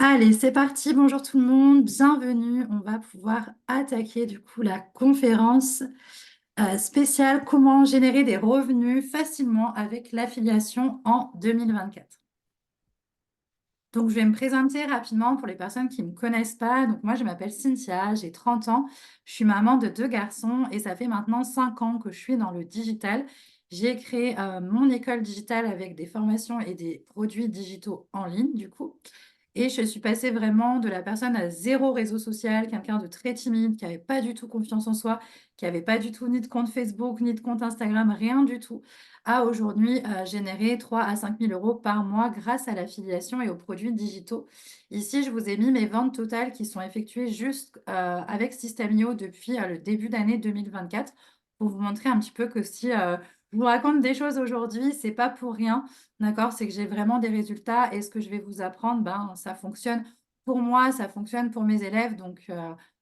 Allez, c'est parti. Bonjour tout le monde, bienvenue. On va pouvoir attaquer du coup la conférence spéciale Comment générer des revenus facilement avec l'affiliation en 2024. Donc, je vais me présenter rapidement pour les personnes qui ne me connaissent pas. Donc, moi, je m'appelle Cynthia, j'ai 30 ans, je suis maman de deux garçons et ça fait maintenant 5 ans que je suis dans le digital. J'ai créé mon école digitale avec des formations et des produits digitaux en ligne, du coup. Et je suis passée vraiment de la personne à zéro réseau social, quelqu'un de très timide, qui n'avait pas du tout confiance en soi, qui n'avait pas du tout ni de compte Facebook, ni de compte Instagram, rien du tout, à aujourd'hui générer 3 à 5 000 euros par mois grâce à l'affiliation et aux produits digitaux. Ici, je vous ai mis mes ventes totales qui sont effectuées juste avec System.io depuis le début d'année 2024 pour vous montrer un petit peu que si je vous raconte des choses aujourd'hui, c'est pas pour rien. D'accord, c'est que j'ai vraiment des résultats et ce que je vais vous apprendre, ben, ça fonctionne pour moi, ça fonctionne pour mes élèves. Donc,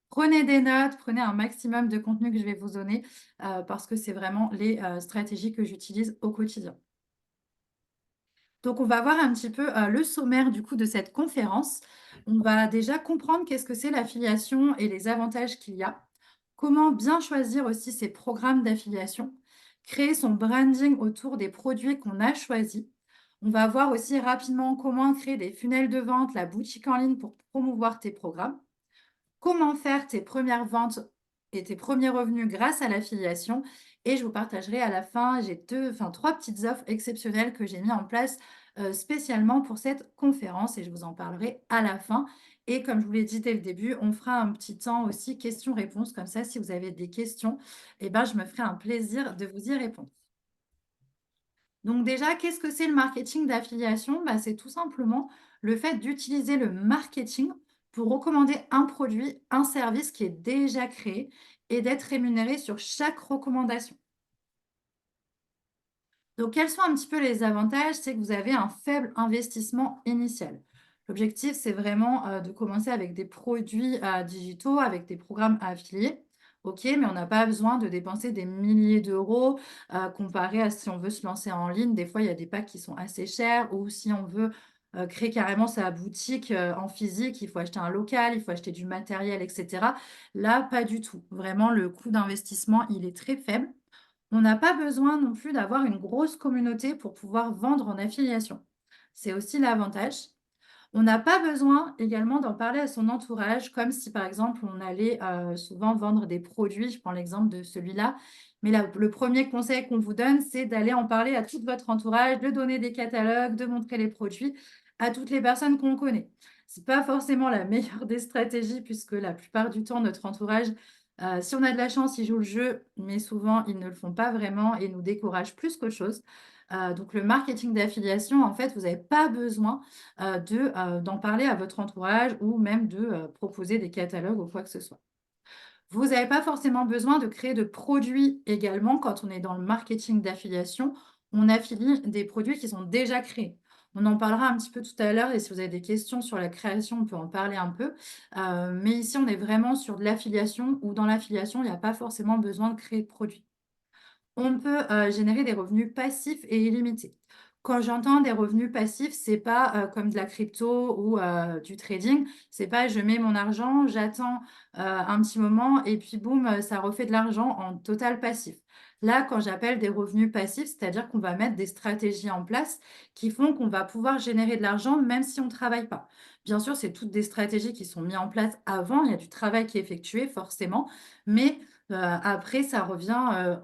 prenez des notes, prenez un maximum de contenu que je vais vous donner parce que c'est vraiment les stratégies que j'utilise au quotidien. Donc, on va voir un petit peu le sommaire du coup de cette conférence. On va déjà comprendre qu'est-ce que c'est l'affiliation et les avantages qu'il y a. Comment bien choisir aussi ses programmes d'affiliation. Créer son branding autour des produits qu'on a choisis. On va voir aussi rapidement comment créer des funnels de vente, la boutique en ligne pour promouvoir tes programmes. Comment faire tes premières ventes et tes premiers revenus grâce à l'affiliation. Et je vous partagerai à la fin, j'ai trois petites offres exceptionnelles que j'ai mis en place spécialement pour cette conférence et je vous en parlerai à la fin. Et comme je vous l'ai dit dès le début, on fera un petit temps aussi questions-réponses. Comme ça, si vous avez des questions, eh ben, je me ferai un plaisir de vous y répondre. Donc déjà, qu'est-ce que c'est le marketing d'affiliation? Bah, c'est tout simplement le fait d'utiliser le marketing pour recommander un produit, un service qui est déjà créé et d'être rémunéré sur chaque recommandation. Donc, quels sont un petit peu les avantages? C'est que vous avez un faible investissement initial. L'objectif, c'est vraiment de commencer avec des produits digitaux, avec des programmes affiliés. OK, mais on n'a pas besoin de dépenser des milliers d'euros comparé à si on veut se lancer en ligne. Des fois, il y a des packs qui sont assez chers ou si on veut créer carrément sa boutique en physique, il faut acheter un local, il faut acheter du matériel, etc. Là, pas du tout. Vraiment, le coût d'investissement, il est très faible. On n'a pas besoin non plus d'avoir une grosse communauté pour pouvoir vendre en affiliation. C'est aussi l'avantage. On n'a pas besoin également d'en parler à son entourage, comme si par exemple on allait souvent vendre des produits. Je prends l'exemple de celui-là. Mais le premier conseil qu'on vous donne, c'est d'aller en parler à tout votre entourage, de donner des catalogues, de montrer les produits à toutes les personnes qu'on connaît. Ce n'est pas forcément la meilleure des stratégies, puisque la plupart du temps, notre entourage, si on a de la chance, ils jouent le jeu, mais souvent, ils ne le font pas vraiment et nous découragent plus qu'autre chose. Donc, le marketing d'affiliation, en fait, vous n'avez pas besoin d'en parler à votre entourage ou même de proposer des catalogues ou quoi que ce soit. Vous n'avez pas forcément besoin de créer de produits également quand on est dans le marketing d'affiliation. On affilie des produits qui sont déjà créés. On en parlera un petit peu tout à l'heure et si vous avez des questions sur la création, on peut en parler un peu. Mais ici, on est vraiment sur de l'affiliation ou dans l'affiliation, il n'y a pas forcément besoin de créer de produits. On peut générer des revenus passifs et illimités. Quand j'entends des revenus passifs, c'est pas comme de la crypto ou du trading. C'est pas je mets mon argent, j'attends un petit moment et puis boum, ça refait de l'argent en total passif. Là, quand j'appelle des revenus passifs, c'est-à-dire qu'on va mettre des stratégies en place qui font qu'on va pouvoir générer de l'argent même si on ne travaille pas. Bien sûr, c'est toutes des stratégies qui sont mises en place avant. Il y a du travail qui est effectué forcément, mais après, ça revient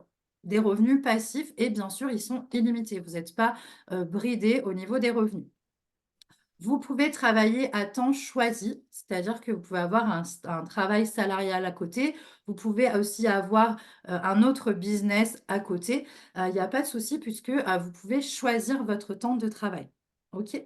des revenus passifs et bien sûr, ils sont illimités. Vous n'êtes pas bridé au niveau des revenus. Vous pouvez travailler à temps choisi, c'est-à-dire que vous pouvez avoir un travail salarial à côté. Vous pouvez aussi avoir un autre business à côté. Il n'y a pas de souci puisque vous pouvez choisir votre temps de travail. OK?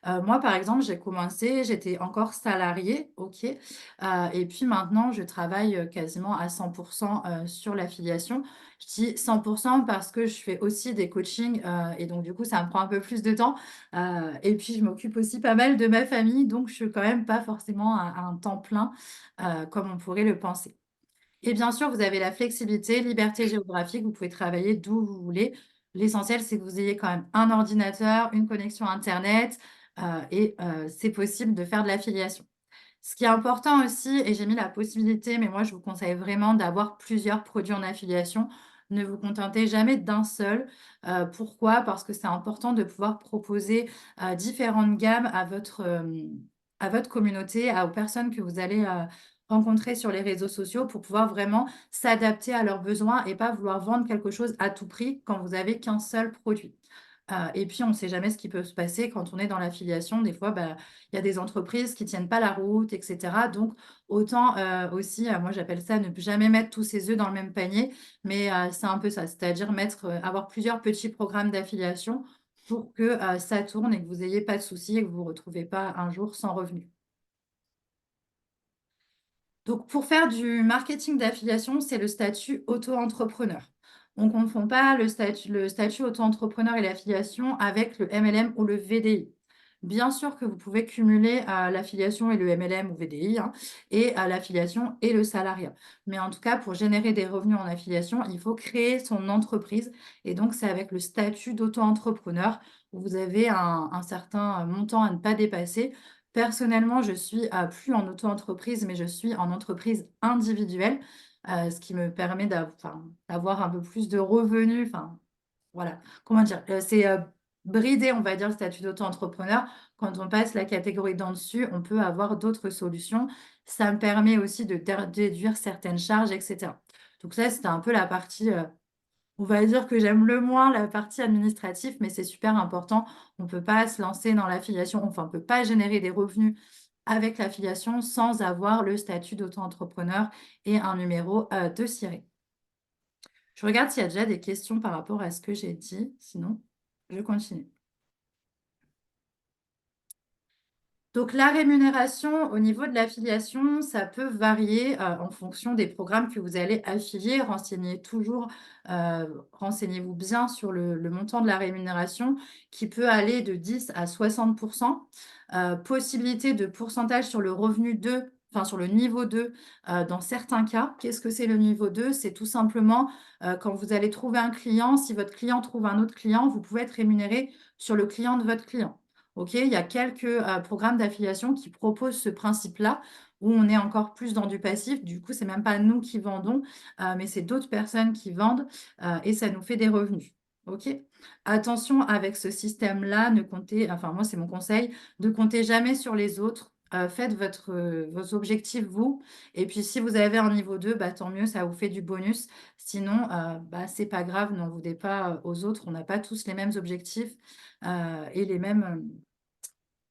Moi, par exemple, j'ai commencé, j'étais encore salariée, OK? Et puis maintenant, je travaille quasiment à 100% sur l'affiliation. Je dis 100% parce que je fais aussi des coachings et donc du coup, ça me prend un peu plus de temps. Et puis, je m'occupe aussi pas mal de ma famille, donc je suis quand même pas forcément à un temps plein comme on pourrait le penser. Et bien sûr, vous avez la flexibilité, liberté géographique, vous pouvez travailler d'où vous voulez. L'essentiel, c'est que vous ayez quand même un ordinateur, une connexion Internet, c'est possible de faire de l'affiliation. Ce qui est important aussi, et j'ai mis la possibilité, mais moi je vous conseille vraiment d'avoir plusieurs produits en affiliation. Ne vous contentez jamais d'un seul. Pourquoi? Parce que c'est important de pouvoir proposer, différentes gammes à votre communauté, aux personnes que vous allez, rencontrer sur les réseaux sociaux pour pouvoir vraiment s'adapter à leurs besoins et pas vouloir vendre quelque chose à tout prix quand vous avez qu'un seul produit. Et puis on ne sait jamais ce qui peut se passer quand on est dans l'affiliation. Des fois, bah, il y a des entreprises qui tiennent pas la route et cetera. Donc autant, aussi, moi j'appelle ça ne jamais mettre tous ses œufs dans le même panier, mais c'est un peu ça. C'est-à-dire avoir plusieurs petits programmes d'affiliation pour que, ça tourne et que vous ayez pas de soucis et que vous vous retrouvez pas un jour sans revenu. Donc, pour faire du marketing d'affiliation, c'est le statut auto-entrepreneur. On ne confond pas le statut auto-entrepreneur et l'affiliation avec le MLM ou le VDI. Bien sûr que vous pouvez cumuler l'affiliation et le MLM ou VDI, hein, et l'affiliation et le salariat. Mais en tout cas, pour générer des revenus en affiliation, il faut créer son entreprise. Et donc, c'est avec le statut d'auto-entrepreneur où vous avez un certain montant à ne pas dépasser. Personnellement, je suis, plus en auto-entreprise, mais je suis en entreprise individuelle, ce qui me permet d'avoir un peu plus de revenus, enfin, voilà. Comment dire? C'est, bridé, on va dire, le statut d'auto-entrepreneur. Quand on passe la catégorie d'en dessus, on peut avoir d'autres solutions. Ça me permet aussi de déduire certaines charges et cetera. Donc ça, c'était un peu la partie, on va dire que j'aime le moins la partie administrative, mais c'est super important. On ne peut pas se lancer dans l'affiliation, enfin, on ne peut pas générer des revenus avec l'affiliation sans avoir le statut d'auto-entrepreneur et un numéro, de SIRET. Je regarde s'il y a déjà des questions par rapport à ce que j'ai dit, sinon je continue. Donc la rémunération au niveau de l'affiliation, ça peut varier, en fonction des programmes que vous allez affilier. Renseignez-vous bien sur le montant de la rémunération qui peut aller de 10 à 60. Possibilité de pourcentage sur le revenu 2, enfin sur le niveau 2, dans certains cas. Qu'est-ce que c'est le niveau 2? C'est tout simplement, quand vous allez trouver un client, si votre client trouve un autre client, vous pouvez être rémunéré sur le client de votre client. OK, il y a quelques, programmes d'affiliation qui proposent ce principe-là, où on est encore plus dans du passif. Du coup, c'est même pas nous qui vendons, mais c'est d'autres personnes qui vendent, et ça nous fait des revenus. OK? Attention avec ce système-là, ne comptez enfin moi, c'est mon conseil, ne comptez jamais sur les autres. Faites vos objectifs vous et puis si vous avez un niveau 2, bah, tant mieux, ça vous fait du bonus. Sinon, bah, c'est pas grave, n'en voudez pas, aux autres. On n'a pas tous les mêmes objectifs, et les mêmes,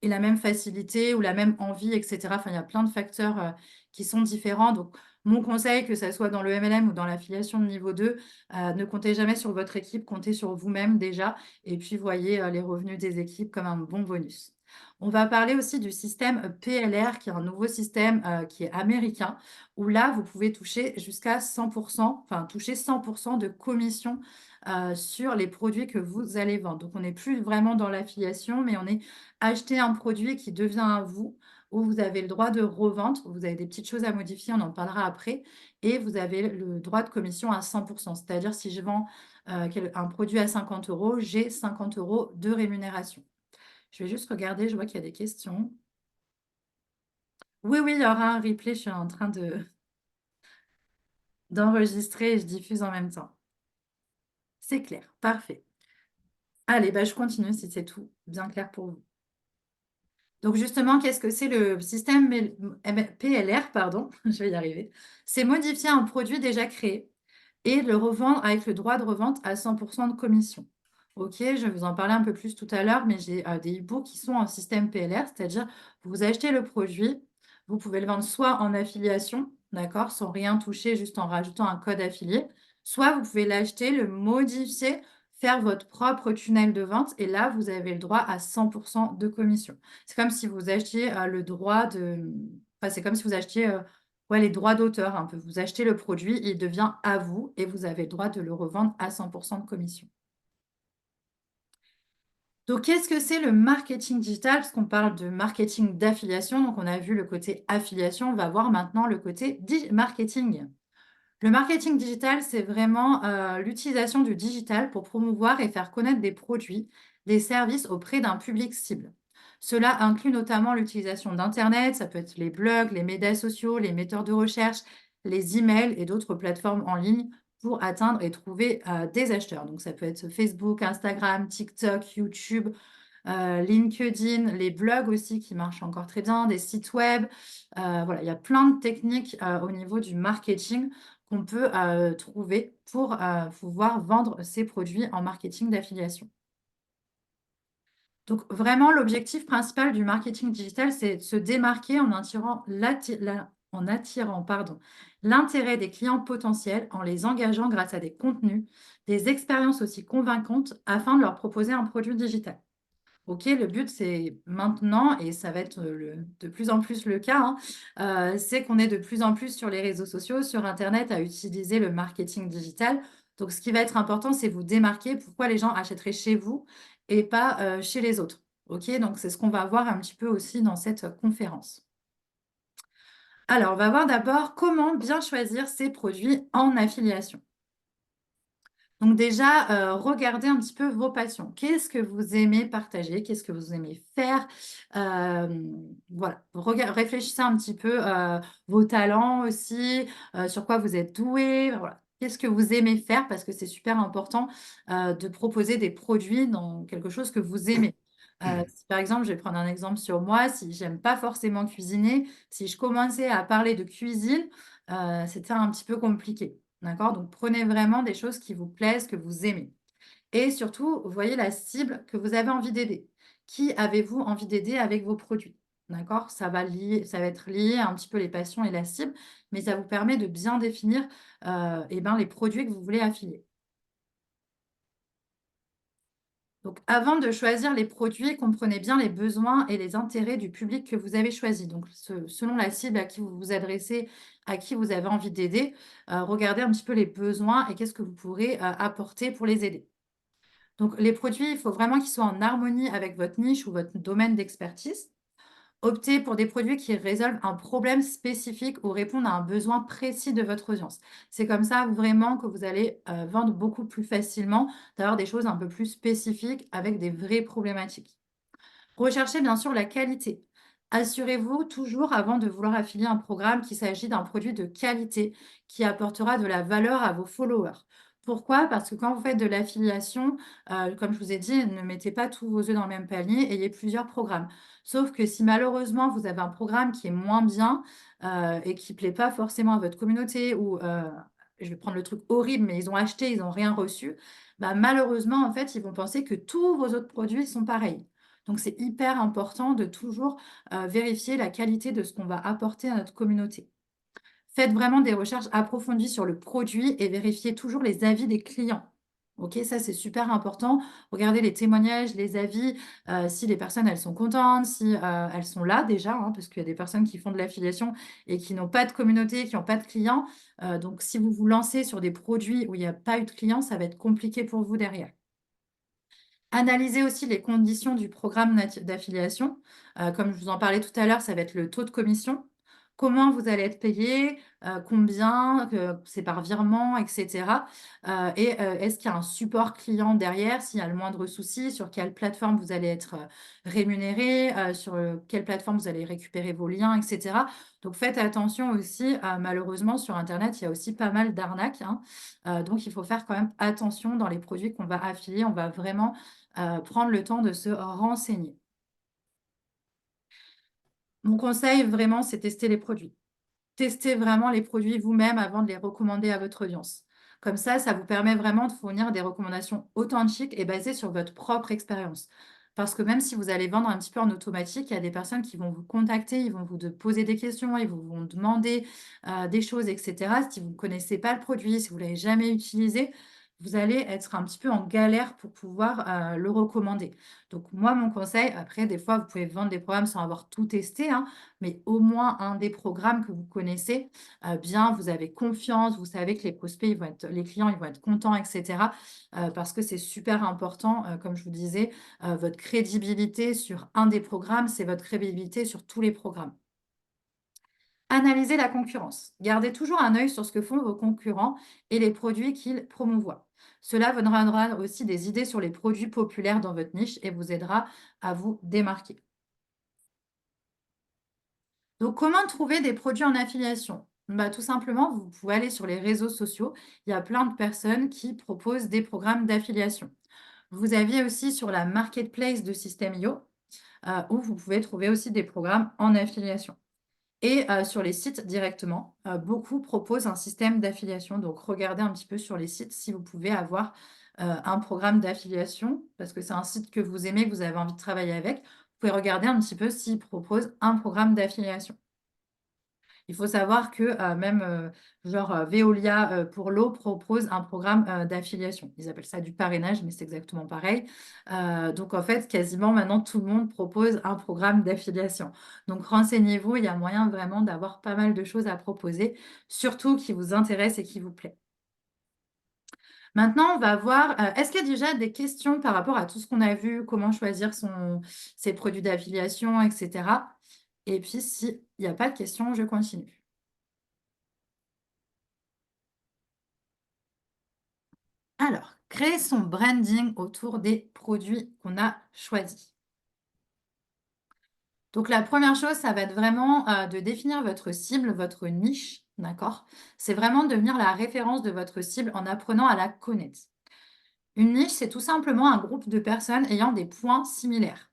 et la même facilité ou la même envie et cetera. Enfin, il y a plein de facteurs, qui sont différents. Donc mon conseil, que ça soit dans le MLM ou dans l'affiliation de niveau 2, ne comptez jamais sur votre équipe, comptez sur vous-même déjà et puis voyez, les revenus des équipes comme un bon bonus. On va parler aussi du système, PLR qui est un nouveau système, qui est américain, où là, vous pouvez toucher jusqu'à 100, enfin toucher 100 de commission, sur les produits que vous allez vendre. Donc on n'est plus vraiment dans l'affiliation, mais on est acheter un produit qui devient à vous, où vous avez le droit de revendre. Vous avez des petites choses à modifier, on en parlera après et vous avez le droit de commission à 100. C'est-à-dire si je vends, un produit à 50 €, j'ai 50 € de rémunération. Je vais juste regarder, je vois qu'il y a des questions. Oui, oui, il y aura un replay, je suis en train de d'enregistrer et je diffuse en même temps. C'est clair, parfait. Allez, bah, je continue si c'est tout bien clair pour vous. Donc justement, qu'est-ce que c'est le système PLR, pardon, je vais y arriver. C'est modifier un produit déjà créé et le revendre avec le droit de revente à 100 de commission. OK, je vais vous en parler un peu plus tout à l'heure, mais j'ai, des e-books qui sont en système PLR, c'est-à-dire vous achetez le produit, vous pouvez le vendre soit en affiliation, d'accord, sans rien toucher, juste en rajoutant un code affilié, soit vous pouvez l'acheter, le modifier, faire votre propre tunnel de vente et là, vous avez le droit à 100 de commission. C'est comme si vous achetiez, le droit de, enfin, c'est comme si vous achetiez, ouais, les droits d'auteur un peu. Vous achetez le produit, il devient à vous et vous avez le droit de le revendre à 100 de commission. Donc, qu'est-ce que c'est le marketing digital? Parce qu'on parle de marketing d'affiliation, donc on a vu le côté affiliation, on va voir maintenant le côté marketing. Le marketing digital, c'est vraiment, l'utilisation du digital pour promouvoir et faire connaître des produits, des services auprès d'un public cible. Cela inclut notamment l'utilisation d'internet, ça peut être les blogs, les médias sociaux, les moteurs de recherche, les emails et d'autres plateformes en ligne pour atteindre et trouver, des acheteurs. Donc ça peut être Facebook, Instagram, TikTok, YouTube, LinkedIn, les blogs aussi qui marchent encore très bien, des sites web. Voilà, il y a plein de techniques, au niveau du marketing qu'on peut, trouver pour, pouvoir vendre ses produits en marketing d'affiliation. Donc vraiment, l'objectif principal du marketing digital, c'est de se démarquer en attirant, pardon, l'intérêt des clients potentiels, en les engageant grâce à des contenus, des expériences aussi convaincantes afin de leur proposer un produit digital. OK, le but, c'est maintenant et ça va être, de plus en plus le cas, hein, c'est qu'on est de plus en plus sur les réseaux sociaux, sur internet, à utiliser le marketing digital. Donc ce qui va être important, c'est vous démarquer. Pourquoi les gens achèteraient chez vous et pas, chez les autres? OK, donc c'est ce qu'on va voir un petit peu aussi dans cette, conférence. Alors, on va voir d'abord comment bien choisir ses produits en affiliation. Donc déjà, regardez un petit peu vos passions. Qu'est-ce que vous aimez partager? Qu'est-ce que vous aimez faire? Voilà, réfléchissez un petit peu, vos talents aussi, sur quoi vous êtes doué, voilà. Qu'est-ce que vous aimez faire? Parce que c'est super important, de proposer des produits dans quelque chose que vous aimez. Si par exemple, je vais prendre un exemple sur moi, si j'aime pas forcément cuisiner, si je commençais à parler de cuisine, c'était un petit peu compliqué. D'accord? Donc prenez vraiment des choses qui vous plaisent, que vous aimez et surtout, voyez la cible que vous avez envie d'aider. Qui avez-vous envie d'aider avec vos produits? D'accord? Ça va être lié un petit peu les passions et la cible, mais ça vous permet de bien définir, et ben, les produits que vous voulez affilier. Donc, avant de choisir les produits, comprenez bien les besoins et les intérêts du public que vous avez choisi. Donc, selon la cible à qui vous vous adressez, à qui vous avez envie d'aider, regardez un petit peu les besoins et qu'est-ce que vous pourrez apporter pour les aider. Donc, les produits, il faut vraiment qu'ils soient en harmonie avec votre niche ou votre domaine d'expertise. Optez pour des produits qui résolvent un problème spécifique ou répondent à un besoin précis de votre audience. C'est comme ça vraiment que vous allez vendre beaucoup plus facilement, d'avoir des choses un peu plus spécifiques avec des vraies problématiques. Recherchez bien sûr la qualité. Assurez-vous toujours avant de vouloir affilier un programme qu'il s'agit d'un produit de qualité qui apportera de la valeur à vos followers. Pourquoi? Parce que quand vous faites de l'affiliation, comme je vous ai dit, ne mettez pas tous vos œufs dans le même panier, ayez plusieurs programmes. Sauf que si malheureusement vous avez un programme qui est moins bien et qui ne plaît pas forcément à votre communauté ou je vais prendre le truc horrible, mais ils ont acheté, ils n'ont rien reçu, bah, malheureusement, en fait, ils vont penser que tous vos autres produits sont pareils. Donc, c'est hyper important de toujours, vérifier la qualité de ce qu'on va apporter à notre communauté. Faites vraiment des recherches approfondies sur le produit et vérifiez toujours les avis des clients. OK, ça, c'est super important. Regardez les témoignages, les avis, si les personnes, elles sont contentes, si, elles sont là déjà, hein, parce qu'il y a des personnes qui font de l'affiliation et qui n'ont pas de communauté, qui n'ont pas de clients. Donc si vous vous lancez sur des produits où il n'y a pas eu de clients, ça va être compliqué pour vous derrière. Analysez aussi les conditions du programme d'affiliation. Comme je vous en parlais tout à l'heure, ça va être le taux de commission. Comment vous allez être payé, combien, c'est par virement, et cetera. Est-ce qu'il y a un support client derrière? S'il y a le moindre souci, sur quelle plateforme vous allez être, rémunéré, sur, quelle plateforme vous allez récupérer vos liens, et cetera. Donc faites attention aussi, malheureusement sur internet, il y a aussi pas mal d'arnaques, hein. Donc il faut faire quand même attention dans les produits qu'on va affilier. On va vraiment prendre le temps de se renseigner. Mon conseil vraiment, c'est tester les produits. Testez vraiment les produits vous-même avant de les recommander à votre audience. Comme ça vous permet vraiment de fournir des recommandations authentiques et basées sur votre propre expérience. Parce que même si vous allez vendre un petit peu en automatique, il y a des personnes qui vont vous contacter, ils vont vous poser des questions, ils vous vont demander des choses, etc. Si vous ne connaissez pas le produit, si vous ne l'avez jamais utilisé, vous allez être un petit peu en galère pour pouvoir le recommander. Donc moi, mon conseil, après, des fois, vous pouvez vendre des programmes sans avoir tout testé, hein, mais au moins un des programmes que vous connaissez bien, vous avez confiance, vous savez que les prospects, les clients, ils vont être contents, et cetera, parce que c'est super important, comme je vous disais, votre crédibilité sur un des programmes, c'est votre crédibilité sur tous les programmes. Analysez la concurrence. Gardez toujours un œil sur ce que font vos concurrents et les produits qu'ils promouvoient. Cela vous donnera aussi des idées sur les produits populaires dans votre niche et vous aidera à vous démarquer. Donc, comment trouver des produits en affiliation? Bah, tout simplement, vous pouvez aller sur les réseaux sociaux. Il y a plein de personnes qui proposent des programmes d'affiliation. Vous aviez aussi sur la marketplace de System.io, où vous pouvez trouver aussi des programmes en affiliation. Et sur les sites directement, beaucoup proposent un système d'affiliation. Donc regardez un petit peu sur les sites si vous pouvez avoir, un programme d'affiliation parce que c'est un site que vous aimez, que vous avez envie de travailler avec. Vous pouvez regarder un petit peu s'ils proposent un programme d'affiliation. Il faut savoir que, même, genre, Veolia, pour l'eau propose un programme, d'affiliation. Ils appellent ça du parrainage, mais c'est exactement pareil. Donc en fait, quasiment maintenant tout le monde propose un programme d'affiliation. Donc renseignez-vous, il y a moyen vraiment d'avoir pas mal de choses à proposer, surtout qui vous intéressent et qui vous plaît. Maintenant, on va voir, est-ce qu'il y a déjà des questions par rapport à tout ce qu'on a vu? Comment choisir ses produits d'affiliation et cetera? Et puis s'il n'y a pas de questions, je continue. Alors, créer son branding autour des produits qu'on a choisis. Donc, la première chose, ça va être vraiment de définir votre cible, votre niche, d'accord? C'est vraiment devenir la référence de votre cible en apprenant à la connaître. Une niche, c'est tout simplement un groupe de personnes ayant des points similaires.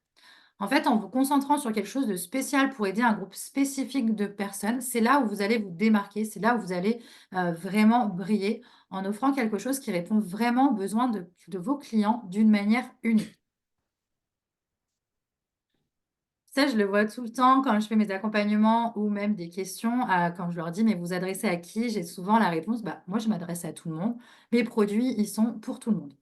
En fait, en vous concentrant sur quelque chose de spécial pour aider un groupe spécifique de personnes, c'est là où vous allez vous démarquer, c'est là où vous allez vraiment briller en offrant quelque chose qui répond vraiment aux besoins de vos clients d'une manière unique. Ça, je le vois tout le temps quand je fais mes accompagnements ou même des questions, quand je leur dis: «Mais vous adressez à qui?» j'ai souvent la réponse: «Bah, moi, je m'adresse à tout le monde. Mes produits, ils sont pour tout le monde».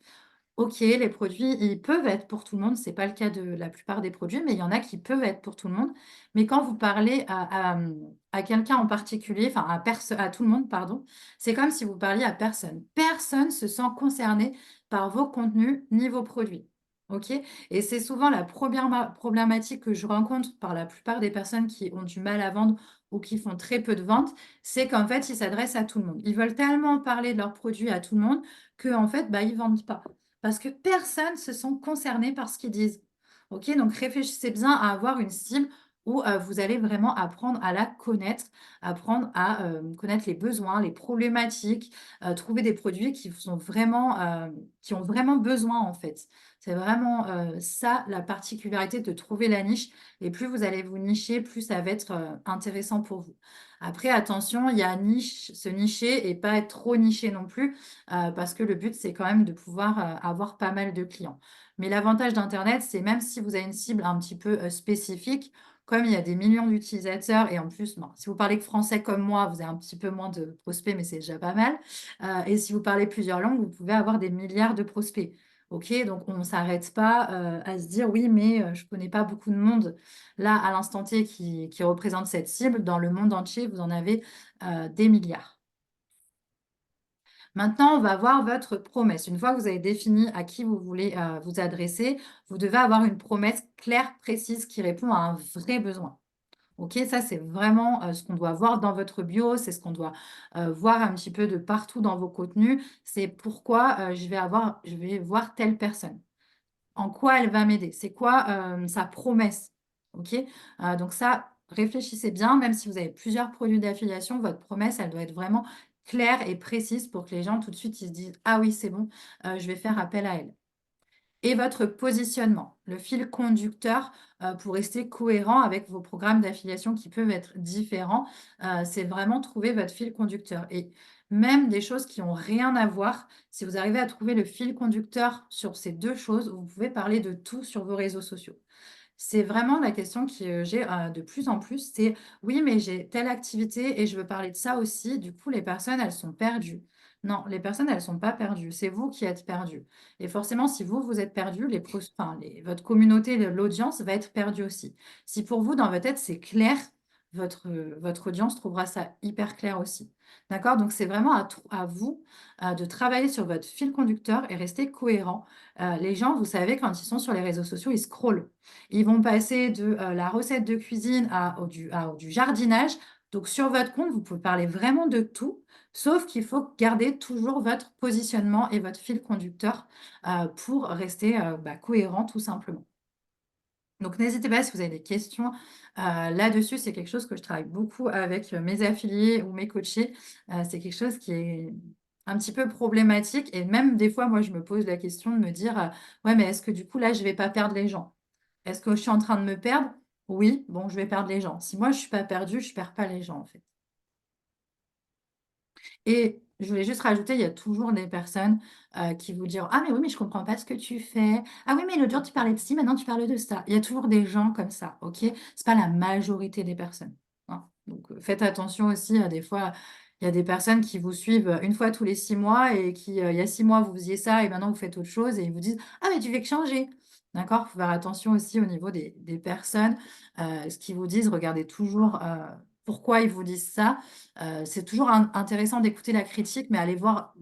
OK, les produits, ils peuvent être pour tout le monde. C'est pas le cas de la plupart des produits, mais il y en a qui peuvent être pour tout le monde. Mais quand vous parlez à quelqu'un en particulier, enfin à tout le monde, pardon, c'est comme si vous parliez à personne. Personne se sent concerné par vos contenus ni vos produits. OK? Et c'est souvent la première problématique que je rencontre par la plupart des personnes qui ont du mal à vendre ou qui font très peu de ventes, c'est qu'en fait, ils s'adressent à tout le monde. Ils veulent tellement parler de leurs produits à tout le monde qu'en fait, bah, ils vendent pas. Parce que personne se sent concerné par ce qu'ils disent. OK? Donc réfléchissez bien à avoir une cible où, vous allez vraiment apprendre à la connaître, apprendre à, connaître les besoins, les problématiques, trouver des produits qui ont vraiment besoin, en fait. C'est vraiment, ça la particularité de trouver la niche et plus vous allez vous nicher, plus ça va être, intéressant pour vous. Après attention, il y a se nicher et pas être trop niché non plus. Parce que le but, c'est quand même de pouvoir, avoir pas mal de clients. Mais l'avantage d'internet, c'est même si vous avez une cible un petit peu, spécifique, comme il y a des millions d'utilisateurs et en plus, bon, si vous parlez que français comme moi, vous avez un petit peu moins de prospects, mais c'est déjà pas mal. Et si vous parlez plusieurs langues, vous pouvez avoir des milliards de prospects. OK? Donc on ne s'arrête pas, à se dire: «Oui, mais je connais pas beaucoup de monde». Là, à l'instant T, qui représente cette cible, dans le monde entier, vous en avez, des milliards. Maintenant, on va voir votre promesse. Une fois que vous avez défini à qui vous voulez, vous adresser, vous devez avoir une promesse claire, précise, qui répond à un vrai besoin. OK? Ça, c'est vraiment, ce qu'on doit voir dans votre bio, c'est ce qu'on doit, voir un petit peu de partout dans vos contenus. C'est pourquoi, je vais voir telle personne. En quoi elle va m'aider? C'est quoi, sa promesse? OK? Donc ça, réfléchissez bien, même si vous avez plusieurs produits d'affiliation, votre promesse, elle doit être vraiment claire et précise pour que les gens, tout de suite, ils se disent: «Ah oui, c'est bon, je vais faire appel à elle». Et votre positionnement, le fil conducteur, pour rester cohérent avec vos programmes d'affiliation qui peuvent être différents, c'est vraiment trouver votre fil conducteur et même des choses qui ont rien à voir, si vous arrivez à trouver le fil conducteur sur ces 2 choses, vous pouvez parler de tout sur vos réseaux sociaux. C'est vraiment la question que j'ai, de plus en plus, c'est: «Oui, mais j'ai telle activité et je veux parler de ça aussi». Du coup, les personnes, elles sont perdues. Non, les personnes, elles sont pas perdues, c'est vous qui êtes perdus et forcément, si vous, vous êtes perdus, votre communauté, l'audience va être perdue aussi. Si pour vous, dans votre tête, c'est clair, votre audience trouvera ça hyper clair aussi. D'accord? Donc c'est vraiment à vous, de travailler sur votre fil conducteur et rester cohérent. Les gens, vous savez, quand ils sont sur les réseaux sociaux, ils scrollent. Ils vont passer de, la recette de cuisine au du jardinage. Donc sur votre compte, vous pouvez parler vraiment de tout, sauf qu'il faut garder toujours votre positionnement et votre fil conducteur, pour rester, bah, cohérent tout simplement. Donc n'hésitez pas si vous avez des questions, là-dessus. C'est quelque chose que je travaille beaucoup avec, mes affiliés ou mes coachés. C'est quelque chose qui est un petit peu problématique et même des fois, moi, je me pose la question de me dire, «Ouais, mais est-ce que du coup, là, je vais pas perdre les gens? Est-ce que je suis en train de me perdre? Oui, bon, je vais perdre les gens. Si moi, je suis pas perdue, je perds pas les gens, en fait». Et je voulais juste rajouter, il y a toujours des personnes, qui vous diront: «Ah mais oui, mais je comprends pas ce que tu fais. Ah oui, mais l'autre jour tu parlais de ci, maintenant tu parles de ça». Il y a toujours des gens comme ça, OK? C'est pas la majorité des personnes, hein. Donc, faites attention aussi à des fois, il y a des personnes qui vous suivent, 1 fois tous les 6 mois et qui, il y a 6 mois vous faisiez ça et maintenant vous faites autre chose et ils vous disent: «Ah mais tu fais que changer». D'accord? Faut faire attention aussi au niveau des personnes, ce qu'ils vous disent. Regardez toujours, pourquoi ils vous disent ça. C'est toujours intéressant d'écouter la critique, mais allez voir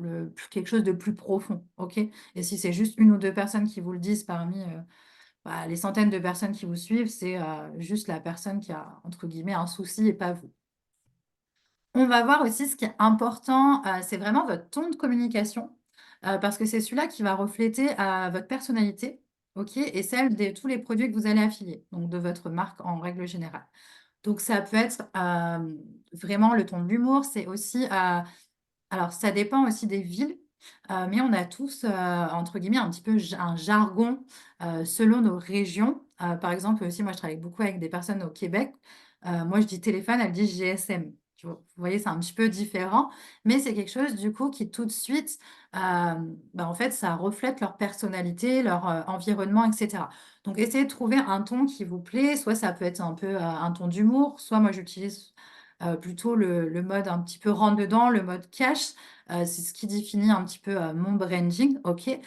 quelque chose de plus profond, OK? Et si c'est juste 1 ou 2 personnes qui vous le disent parmi, bah, les centaines de personnes qui vous suivent, c'est, juste la personne qui a, entre guillemets, «un souci» et pas vous. On va voir aussi ce qui est important, c'est vraiment votre ton de communication, parce que c'est celui-là qui va refléter, votre personnalité, OK? Et celle de tous les produits que vous allez affilier, donc de votre marque en règle générale. Donc ça peut être, vraiment le ton de l'humour, c'est aussi, alors ça dépend aussi des villes, mais on a tous, entre guillemets, un petit peu un jargon, selon nos régions. Par exemple, aussi moi je travaille beaucoup avec des personnes au Québec. Moi je dis téléphone, elles disent GSM. Tu vois? Vous voyez, c'est un petit peu différent, mais c'est quelque chose du coup qui tout de suite, bah, en fait ça reflète leur personnalité, leur, environnement et cetera. Donc essayez de trouver un ton qui vous plaît, soit ça peut être un peu, un ton d'humour, soit moi j'utilise, plutôt le mode un petit peu rentre dedans, le mode cash. C'est ce qui définit un petit peu, mon branding, OK?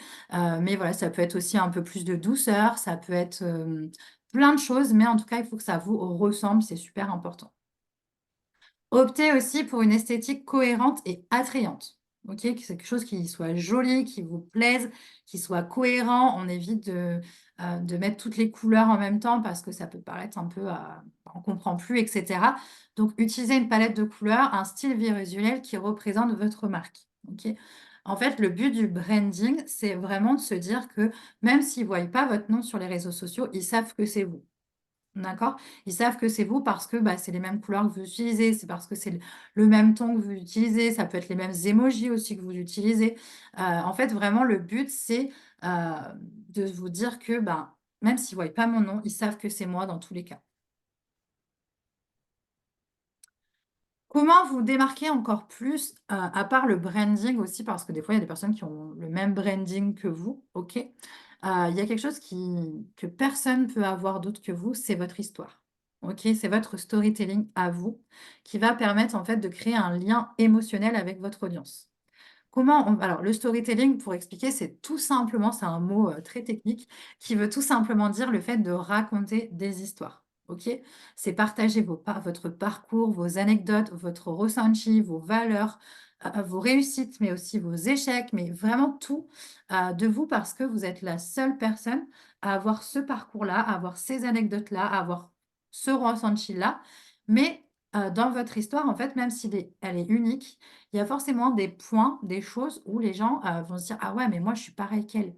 Mais voilà, ça peut être aussi un peu plus de douceur, ça peut être, plein de choses, mais en tout cas, il faut que ça vous ressemble, c'est super important. Optez aussi pour une esthétique cohérente et attrayante. OK? Que c'est quelque chose qui soit joli, qui vous plaise, qui soit cohérent. On évite de mettre toutes les couleurs en même temps parce que ça peut paraître un peu, on comprend plus et cetera. Donc utilisez une palette de couleurs, un style visuel qui représente votre marque. OK? En fait, le but du branding, c'est vraiment de se dire que même s'ils ne voient pas votre nom sur les réseaux sociaux, ils savent que c'est vous. D'accord? Ils savent que c'est vous parce que, bah, c'est les mêmes couleurs que vous utilisez, c'est parce que c'est le même ton que vous utilisez, ça peut être les mêmes emojis aussi que vous utilisez. En fait, vraiment le but, c'est, heu, de vous dire que, ben, même s'ils ne voient pas mon nom, ils savent que c'est moi dans tous les cas. Comment vous démarquer encore plus, à part le branding aussi, parce que des fois, il y a des personnes qui ont le même branding que vous, OK? Il y a quelque chose que personne peut avoir d'autre que vous, c'est votre histoire. OK? C'est votre storytelling à vous, qui va permettre en fait de créer un lien émotionnel avec votre audience. Comment on alors le storytelling pour expliquer, c'est tout simplement, c'est un mot, très technique qui veut tout simplement dire le fait de raconter des histoires. OK? C'est partager votre parcours, vos anecdotes, votre ressenti, vos valeurs, vos réussites, mais aussi vos échecs, mais vraiment tout, de vous parce que vous êtes la seule personne à avoir ce parcours-là, à avoir ces anecdotes-là, à avoir ce ressenti-là. Mais, dans votre histoire, en fait, même si elle est unique, il y a forcément des points, des choses où les gens, vont se dire: «Ah ouais, mais moi je suis pareil qu'elle.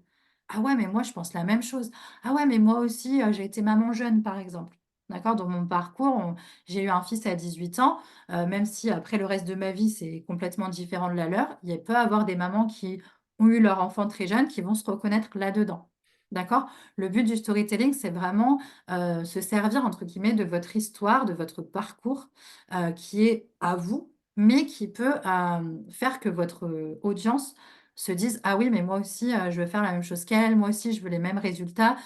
Ah ouais, mais moi je pense la même chose. Ah ouais, mais moi aussi, j'ai été maman jeune», par exemple. D'accord? Dans mon parcours, j'ai eu un fils à 18 ans, même si après le reste de ma vie, c'est complètement différent de la leur, il peut y avoir des mamans qui ont eu leur enfant très jeune qui vont se reconnaître là-dedans. D'accord? Le but du storytelling, c'est vraiment, se servir entre guillemets de votre histoire, de votre parcours, qui est à vous, mais qui peut, faire que votre, audience se dise: «Ah oui, mais moi aussi, je veux faire la même chose qu'elle, moi aussi je veux les mêmes résultats,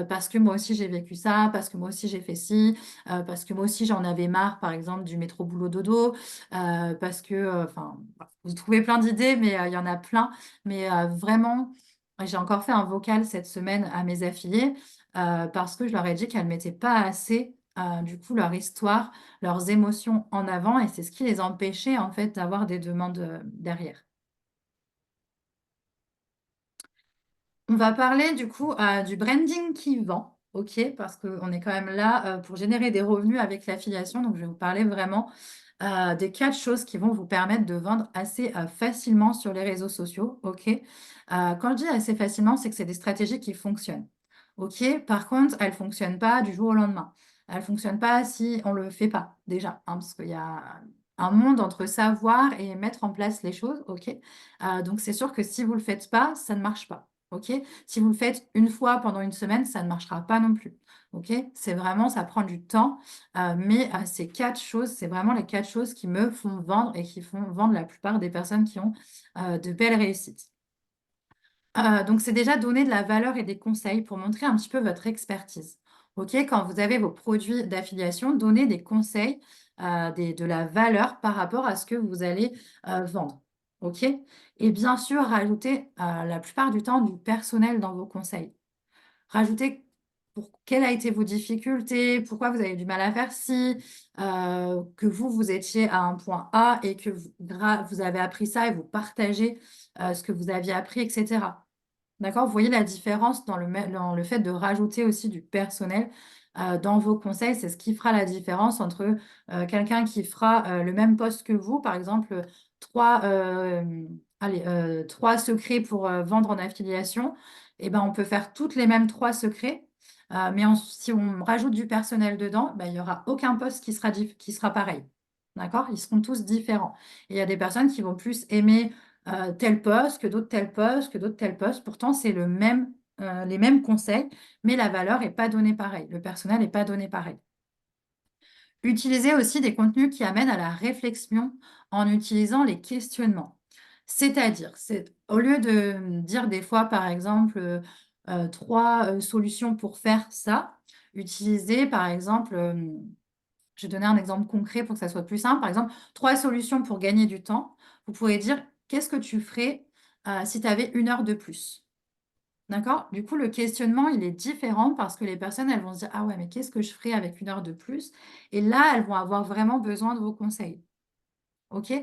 parce que moi aussi j'ai vécu ça, parce que moi aussi j'ai fait ci, parce que moi aussi j'en avais marre par exemple du métro boulot dodo, parce que, enfin, voilà». Vous trouvez plein d'idées, mais, il y en a plein, mais, vraiment, j'ai encore fait un vocal cette semaine à mes affiliés, parce que je leur ai dit qu'elles mettaient pas assez, du coup leur histoire, leurs émotions en avant et c'est ce qui les empêchait en fait d'avoir des demandes, derrière. On va parler du coup, du branding qui vend, OK? Parce qu'on est quand même là, pour générer des revenus avec l'affiliation, donc je vais vous parler vraiment, des 4 choses qui vont vous permettre de vendre assez, facilement sur les réseaux sociaux, OK? Quand je dis assez facilement, c'est que c'est des stratégies qui fonctionnent. OK? Par contre, elle fonctionne pas du jour au lendemain. Elle fonctionne pas si on le fait pas déjà, hein, parce qu'il y a un monde entre savoir et mettre en place les choses, OK? Donc c'est sûr que si vous le faites pas, ça ne marche pas, OK? Si vous le faites une fois pendant une semaine, ça ne marchera pas non plus, OK? C'est vraiment ça prend du temps, mais ces 4 choses, c'est vraiment les 4 choses qui me font vendre et qui font vendre la plupart des personnes qui ont, de belles réussites. Donc c'est déjà donner de la valeur et des conseils pour montrer un petit peu votre expertise. OK? Quand vous avez vos produits d'affiliation, donnez des conseils, de la valeur par rapport à ce que vous allez, vendre. OK? Et bien sûr, rajoutez, la plupart du temps du personnel dans vos conseils. Rajoutez pour quelles a été vos difficultés, pourquoi vous avez du mal à faire ci, que vous étiez à un point A et que vous avez appris ça et vous partagez, ce que vous aviez appris et cetera. D'accord? Vous voyez la différence dans le fait de rajouter aussi du personnel, dans vos conseils. C'est ce qui fera la différence entre, quelqu'un qui fera, le même poste que vous, par exemple, 3, 3 secrets pour, vendre en affiliation et ben, on peut faire toutes les mêmes 3 secrets, mais si on rajoute du personnel dedans, bah, il y aura aucun poste qui sera pareil. D'accord? Ils seront tous différents et il y a des personnes qui vont plus aimer tel poste, que d'autres tel poste, que d'autres tel poste. Pourtant, c'est les mêmes conseils, mais la valeur est pas donnée pareil. Le personnel est pas donné pareil. Utilisez aussi des contenus qui amènent à la réflexion en utilisant les questionnements. C'est-à-dire, c'est au lieu de dire des fois, par exemple, 3, solutions pour faire ça, utilisez par exemple, je vais donner un exemple concret pour que ça soit plus simple. Par exemple, 3 solutions pour gagner du temps. Vous pourrez dire: «Qu'est-ce que tu ferais, si tu avais 1 heure de plus?» D'accord? Du coup, le questionnement, il est différent parce que les personnes, elles vont se dire: «Ah ouais, mais qu'est-ce que je ferais avec 1 heure de plus?» Et là, elles vont avoir vraiment besoin de vos conseils. OK?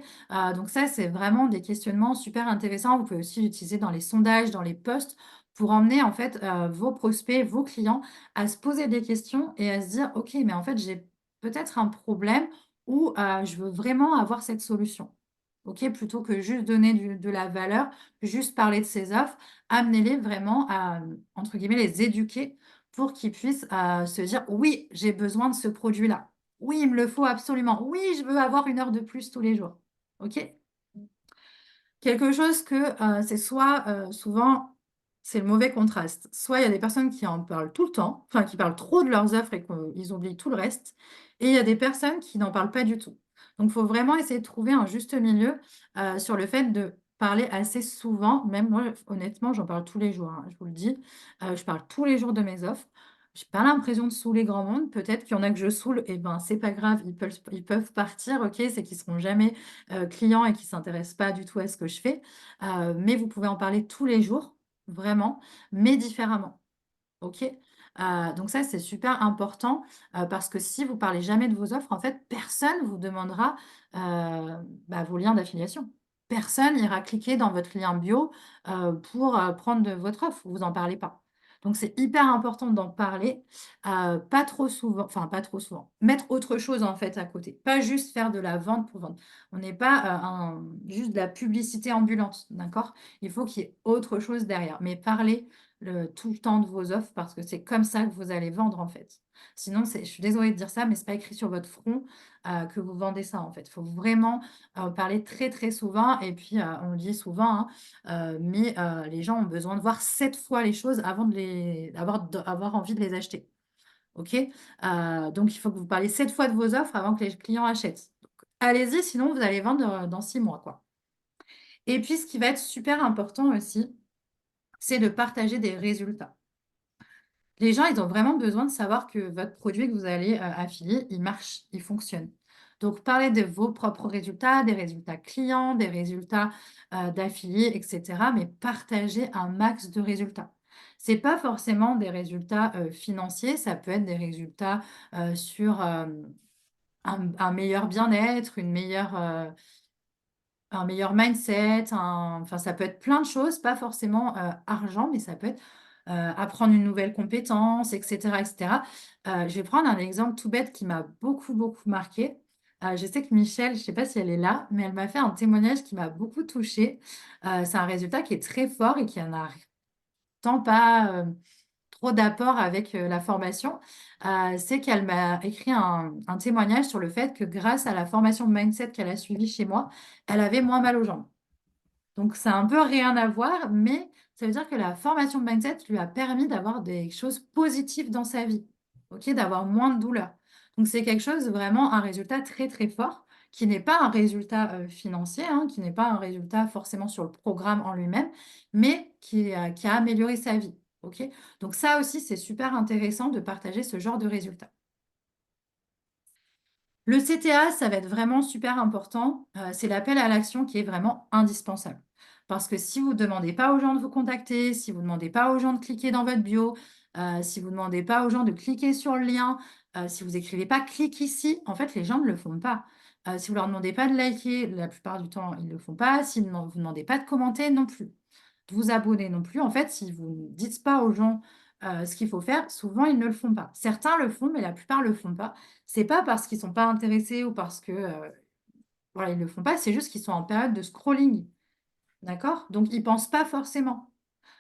Donc ça, c'est vraiment des questionnements super intéressants. Vous pouvez aussi l'utiliser dans les sondages, dans les posts pour emmener en fait, vos prospects, vos clients à se poser des questions et à se dire: «OK, mais en fait, j'ai peut-être un problème ou je veux vraiment avoir cette solution». OK? Plutôt que juste donner de la valeur, juste parler de ces offres, amenez-les vraiment à, entre guillemets, «les éduquer» pour qu'ils puissent, se dire: «Oui, j'ai besoin de ce produit-là». Oui, il me le faut absolument. Oui, je veux avoir 1 heure de plus tous les jours. OK? Quelque chose que, c'est soit, souvent, c'est le mauvais contraste. Soit il y a des personnes qui en parlent tout le temps, enfin qui parlent trop de leurs offres et qu'ils oublient tout le reste et il y a des personnes qui n'en parlent pas du tout. Donc il faut vraiment essayer de trouver un juste milieu, sur le fait de parler assez souvent. Même moi, honnêtement, j'en parle tous les jours, hein, je vous le dis. Je parle tous les jours de mes offres. J'ai pas l'impression de saouler grand monde. Peut-être qu'il y en a que je saoule et ben, c'est pas grave, ils peuvent partir, OK? C'est qu'ils seront jamais clients et qui ne s'intéressent pas du tout à ce que je fais. Mais vous pouvez en parler tous les jours, vraiment, mais différemment. OK? Donc ça, c'est super important, parce que si vous parlez jamais de vos offres, en fait, personne vous demandera, vos liens d'affiliation. Personne ira cliquer dans votre lien bio, pour, prendre de votre offre. Vous en parlez pas. Donc c'est hyper important d'en parler, pas trop souvent enfin pas trop souvent. Mettre autre chose, en fait, à côté. Pas juste faire de la vente pour vendre. On n'est pas, juste de la publicité ambulante, d'accord? Il faut qu'il y ait autre chose derrière. Mais parler tout le temps de vos offres parce que c'est comme ça que vous allez vendre, en fait. Sinon, je suis désolée de dire ça, mais c'est pas écrit sur votre front, que vous vendez ça, en fait. Il faut vraiment, parler très, très souvent et puis, on le dit souvent, hein, mais, les gens ont besoin de voir 7 fois les choses avant avoir envie de les acheter. OK? Donc il faut que vous parliez 7 fois de vos offres avant que les clients achètent. Donc allez-y, sinon vous allez vendre, dans 6 mois, quoi. Et puis ce qui va être super important aussi, c'est de partager des résultats. Les gens, ils ont vraiment besoin de savoir que votre produit que vous allez, affilier, il marche, il fonctionne. Donc parlez de vos propres résultats, des résultats clients, des résultats, d'affiliés et cetera, mais partagez un max de résultats. C'est pas forcément des résultats, financiers, ça peut être des résultats, sur, un meilleur bien-être, un meilleur mindset, enfin, ça peut être plein de choses, pas forcément, argent, mais ça peut être, apprendre une nouvelle compétence et cetera et cetera. Je vais prendre un exemple tout bête qui m'a beaucoup, beaucoup marqué. Je sais que Michelle, je ne sais pas si elle est là, mais elle m'a fait un témoignage qui m'a beaucoup touchée. C'est un résultat qui est très fort et qui n'arrive tant pas, trop d'apport avec, la formation, c'est qu'elle m'a écrit un témoignage sur le fait que grâce à la formation mindset qu'elle a suivie chez moi, elle avait moins mal aux jambes. Donc ça a un peu rien à voir, mais ça veut dire que la formation de mindset lui a permis d'avoir des choses positives dans sa vie, OK? D'avoir moins de douleur. Donc c'est quelque chose vraiment un résultat très, très fort qui n'est pas un résultat, financier, hein, qui n'est pas un résultat forcément sur le programme en lui-même, mais qui a amélioré sa vie, OK? Donc ça aussi, c'est super intéressant de partager ce genre de résultats. Le CTA, ça va être vraiment super important. C'est l'appel à l'action qui est vraiment indispensable. Parce que si vous ne demandez pas aux gens de vous contacter, si vous ne demandez pas aux gens de cliquer dans votre bio, si vous ne demandez pas aux gens de cliquer sur le lien, si vous écrivez pas «clique ici», en fait, les gens ne le font pas. Si vous leur demandez pas de liker, la plupart du temps, ils ne le font pas. Si vous ne demandez pas de commenter non plus, de vous abonner non plus. En fait, si vous ne dites pas aux gens, ce qu'il faut faire, souvent ils ne le font pas. Certains le font, mais la plupart le font pas. C'est pas parce qu'ils sont pas intéressés ou parce que, voilà, ils le font pas, c'est juste qu'ils sont en période de scrolling, d'accord? Donc ils pensent pas forcément.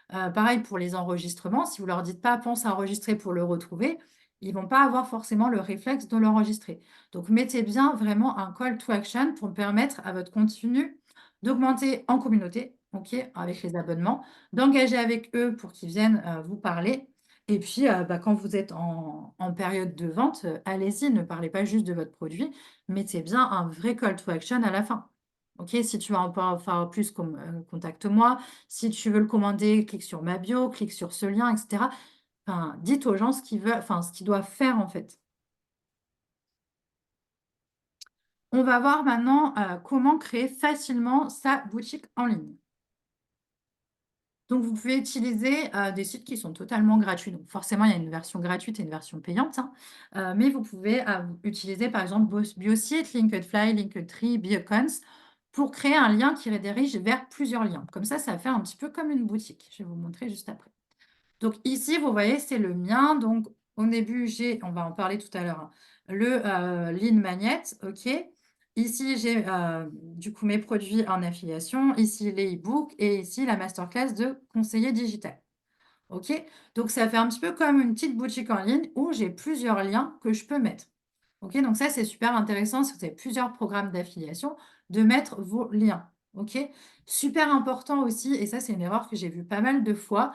Pareil pour les enregistrements, si vous leur dites pas: «Pense à enregistrer pour le retrouver», ils vont pas avoir forcément le réflexe de l'enregistrer. Donc mettez bien vraiment un call to action pour permettre à votre contenu d'augmenter en communauté, OK, avec les abonnements, d'engager avec eux pour qu'ils viennent, vous parler et puis, bah, quand vous êtes en période de vente, allez-y, ne parlez pas juste de votre produit, mettez bien un vrai call to action à la fin. OK, si tu veux en savoir plus, contacte-moi. Si tu veux le commander, clique sur ma bio, clique sur ce lien, et cetera. Enfin, dites aux gens ce qu'ils veulent, enfin, ce qu'ils doivent faire, en fait. On va voir maintenant, comment créer facilement sa boutique en ligne. Donc, vous pouvez utiliser, des sites qui sont totalement gratuits. Donc forcément, il y a une version gratuite et une version payante, hein. Mais vous pouvez, utiliser, par exemple, Biosite, Linkedfly, Linktree, Beacons pour créer un lien qui redirige vers plusieurs liens. Comme ça va faire un petit peu comme une boutique. Je vais vous montrer juste après. Donc ici, vous voyez, c'est le mien. Donc au début, j'ai, on va en parler tout à l'heure, hein, le lead magnet, OK. Ici, j'ai du coup mes produits en affiliation, ici les e-books et ici la masterclass de conseiller digital. OK. Donc ça fait un petit peu comme une petite boutique en ligne où j'ai plusieurs liens que je peux mettre. OK, donc ça, c'est super intéressant si vous avez plusieurs programmes d'affiliation, de mettre vos liens. OK? Super important aussi, et ça, c'est une erreur que j'ai vue pas mal de fois,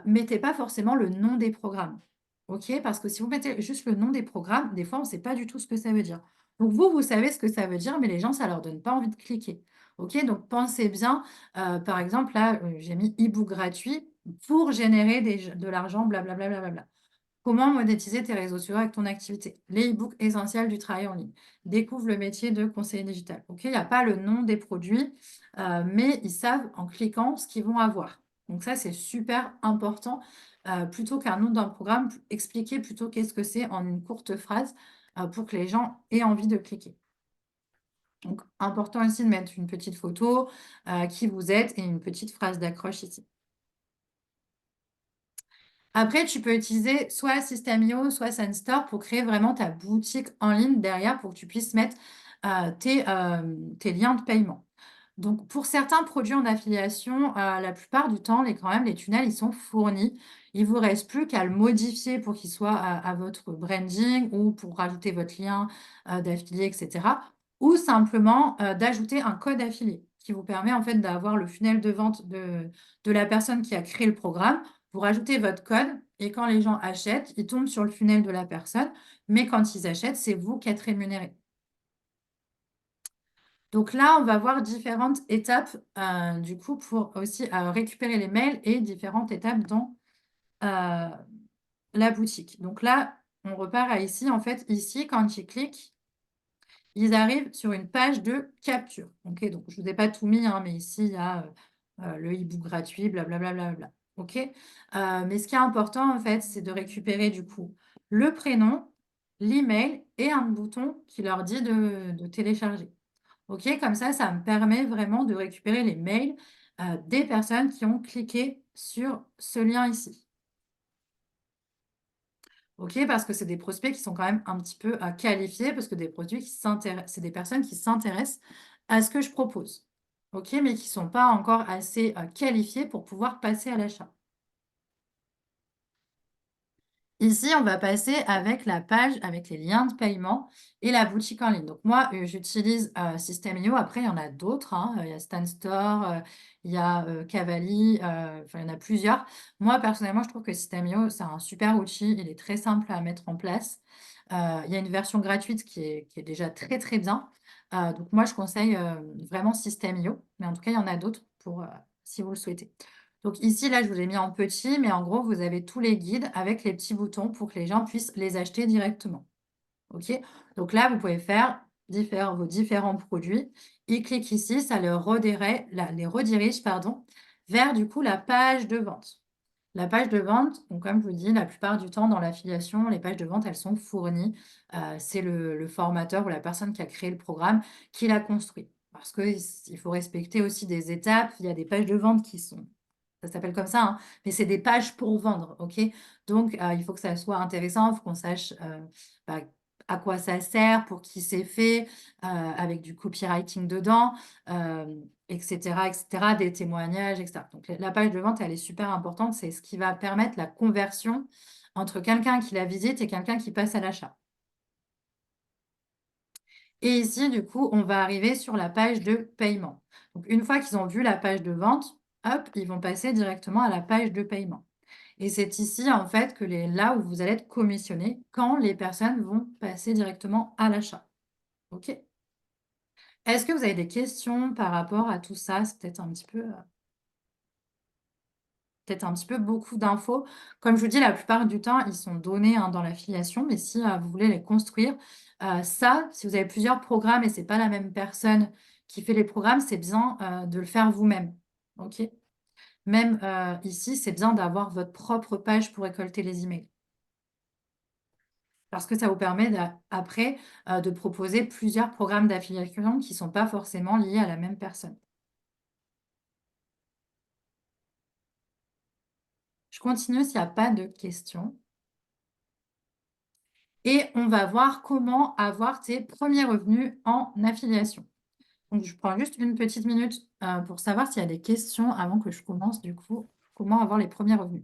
mettez pas forcément le nom des programmes. OK? Parce que si vous mettez juste le nom des programmes, des fois, on ne sait pas du tout ce que ça veut dire. Donc vous, vous savez ce que ça veut dire, mais les gens, ça leur donne pas envie de cliquer. OK? Donc pensez bien, par exemple, là, j'ai mis e-book gratuit pour générer de l'argent, blablabla, blablabla. Comment monétiser tes réseaux sociaux avec ton activité? Les e-books essentiels du travail en ligne. Découvre le métier de conseiller digital. OK, il n'y a pas le nom des produits, mais ils savent en cliquant ce qu'ils vont avoir. Donc ça, c'est super important. Plutôt qu'un nom d'un programme, expliquer plutôt qu'est-ce que c'est en une courte phrase, pour que les gens aient envie de cliquer. Donc important aussi de mettre une petite photo, qui vous êtes et une petite phrase d'accroche ici. Après, tu peux utiliser soit System.io, soit Sandstore pour créer vraiment ta boutique en ligne derrière pour que tu puisses mettre, tes liens de paiement. Donc pour certains produits en affiliation, la plupart du temps, quand même, les tunnels, ils sont fournis. Il vous reste plus qu'à le modifier pour qu'il soit à votre branding ou pour rajouter votre lien, d'affilié et cetera. Ou simplement, d'ajouter un code affilié qui vous permet en fait d'avoir le funnel de vente de la personne qui a créé le programme. Vous rajoutez votre code et quand les gens achètent, ils tombent sur le funnel de la personne, mais quand ils achètent, c'est vous qui êtes rémunéré. Donc là, on va voir différentes étapes, du coup, pour aussi, récupérer les mails et différentes étapes dans, heu, la boutique. Donc là, on repart à ici. En fait, ici, quand ils cliquent, ils arrivent sur une page de capture. OK, donc je ne vous ai pas tout mis, hein, mais ici, il y a, le e-book gratuit, blablabla, blablabla. OK? Mais ce qui est important, en fait, c'est de récupérer, du coup, le prénom, l'email et un bouton qui leur dit de télécharger. OK, comme ça me permet vraiment de récupérer les mails, des personnes qui ont cliqué sur ce lien ici. OK, parce que c'est des prospects qui sont quand même un petit peu, qualifiés parce que des produits qui s'intéressent c'est des personnes qui s'intéressent à ce que je propose. OK, mais qui ne sont pas encore assez, qualifiés pour pouvoir passer à l'achat. Ici, on va passer avec la page avec les liens de paiement et la boutique en ligne. Donc moi, j'utilise, System.io. Après, il y en a d'autres, hein, il y a Stan Store, il y a, Cavalli, enfin, il y en a plusieurs. Moi, personnellement, je trouve que System.io, c'est un super outil. Il est très simple à mettre en place. Il y a une version gratuite qui est déjà très, très bien. Donc moi, je conseille, vraiment System.io, mais en tout cas, il y en a d'autres pour, si vous le souhaitez. Donc ici, là, je vous l'ai mis en petit, mais en gros, vous avez tous les guides avec les petits boutons pour que les gens puissent les acheter directement. OK? Donc là, vous pouvez faire vos différents produits. Ils cliquent ici, ça les redirige, pardon, vers du coup la page de vente. La page de vente, donc comme je vous dis, la plupart du temps dans l'affiliation, les pages de vente, elles sont fournies. C'est le formateur ou la personne qui a créé le programme qui l'a construit. Parce qu'il faut respecter aussi des étapes. Il y a des pages de vente qui sont ça s'appelle comme ça, hein, mais c'est des pages pour vendre, OK? Donc, il faut que ça soit intéressant, il faut qu'on sache, bah, à quoi ça sert, pour qui c'est fait, avec du copywriting dedans, et cetera, des témoignages et cetera. Donc la page de vente, elle est super importante, c'est ce qui va permettre la conversion entre quelqu'un qui la visite et quelqu'un qui passe à l'achat. Et ici, du coup, on va arriver sur la page de paiement. Donc une fois qu'ils ont vu la page de vente, hop, ils vont passer directement à la page de paiement. Et c'est ici, en fait, là où vous allez être commissionné quand les personnes vont passer directement à l'achat. OK? Est-ce que vous avez des questions par rapport à tout ça? C'est peut-être un petit peu beaucoup d'infos. Comme je vous dis, la plupart du temps, ils sont donnés, hein, dans l'affiliation, mais si, vous voulez les construire, ça, si vous avez plusieurs programmes et c'est pas la même personne qui fait les programmes, c'est bien, de le faire vous-même. OK? Même, ici, c'est bien d'avoir votre propre page pour récolter les emails. Parce que ça vous permet après, de proposer plusieurs programmes d'affiliation qui ne sont pas forcément liés à la même personne. Je continue s'il y a pas de questions et on va voir comment avoir tes premiers revenus en affiliation. Donc je prends juste une petite minute, pour savoir s'il y a des questions avant que je commence du coup, comment avoir les premiers revenus.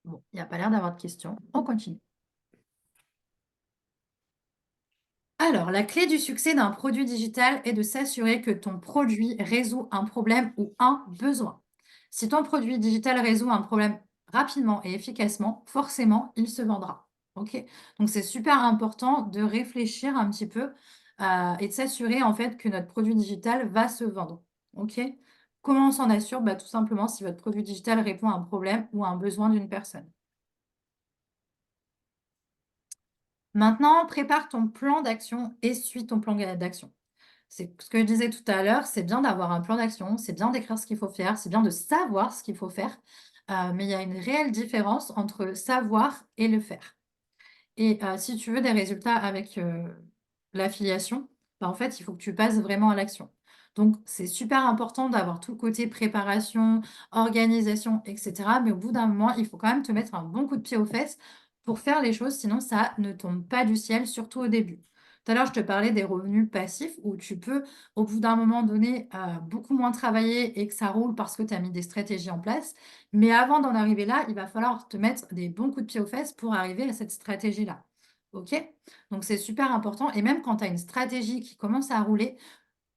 Bon, il n'y a pas l'air d'avoir de questions, on continue. Alors, la clé du succès d'un produit digital est de s'assurer que ton produit résout un problème ou un besoin. Si ton produit digital résout un problème rapidement et efficacement, forcément, il se vendra. OK? Donc, c'est super important de réfléchir un petit peu et de s'assurer en fait que notre produit digital va se vendre. OK? Comment on s'en assure? Bah, tout simplement si votre produit digital répond à un problème ou à un besoin d'une personne. Maintenant, prépare ton plan d'action et suis ton plan d'action. C'est ce que je disais tout à l'heure, c'est bien d'avoir un plan d'action, c'est bien d'écrire ce qu'il faut faire, c'est bien de savoir ce qu'il faut faire, mais il y a une réelle différence entre savoir et le faire. Et si tu veux des résultats avec, l'affiliation, bah, en fait, il faut que tu passes vraiment à l'action. Donc c'est super important d'avoir tout le côté préparation, organisation et cetera, mais au bout d'un moment, il faut quand même te mettre un bon coup de pied aux fesses pour faire les choses, sinon ça ne tombe pas du ciel, surtout au début. Tout à l'heure, je te parlais des revenus passifs où tu peux, au bout d'un moment donné, beaucoup moins travailler et que ça roule parce que tu as mis des stratégies en place. Mais avant d'en arriver là, il va falloir te mettre des bons coups de pied aux fesses pour arriver à cette stratégie-là. OK? Donc c'est super important et même quand tu as une stratégie qui commence à rouler,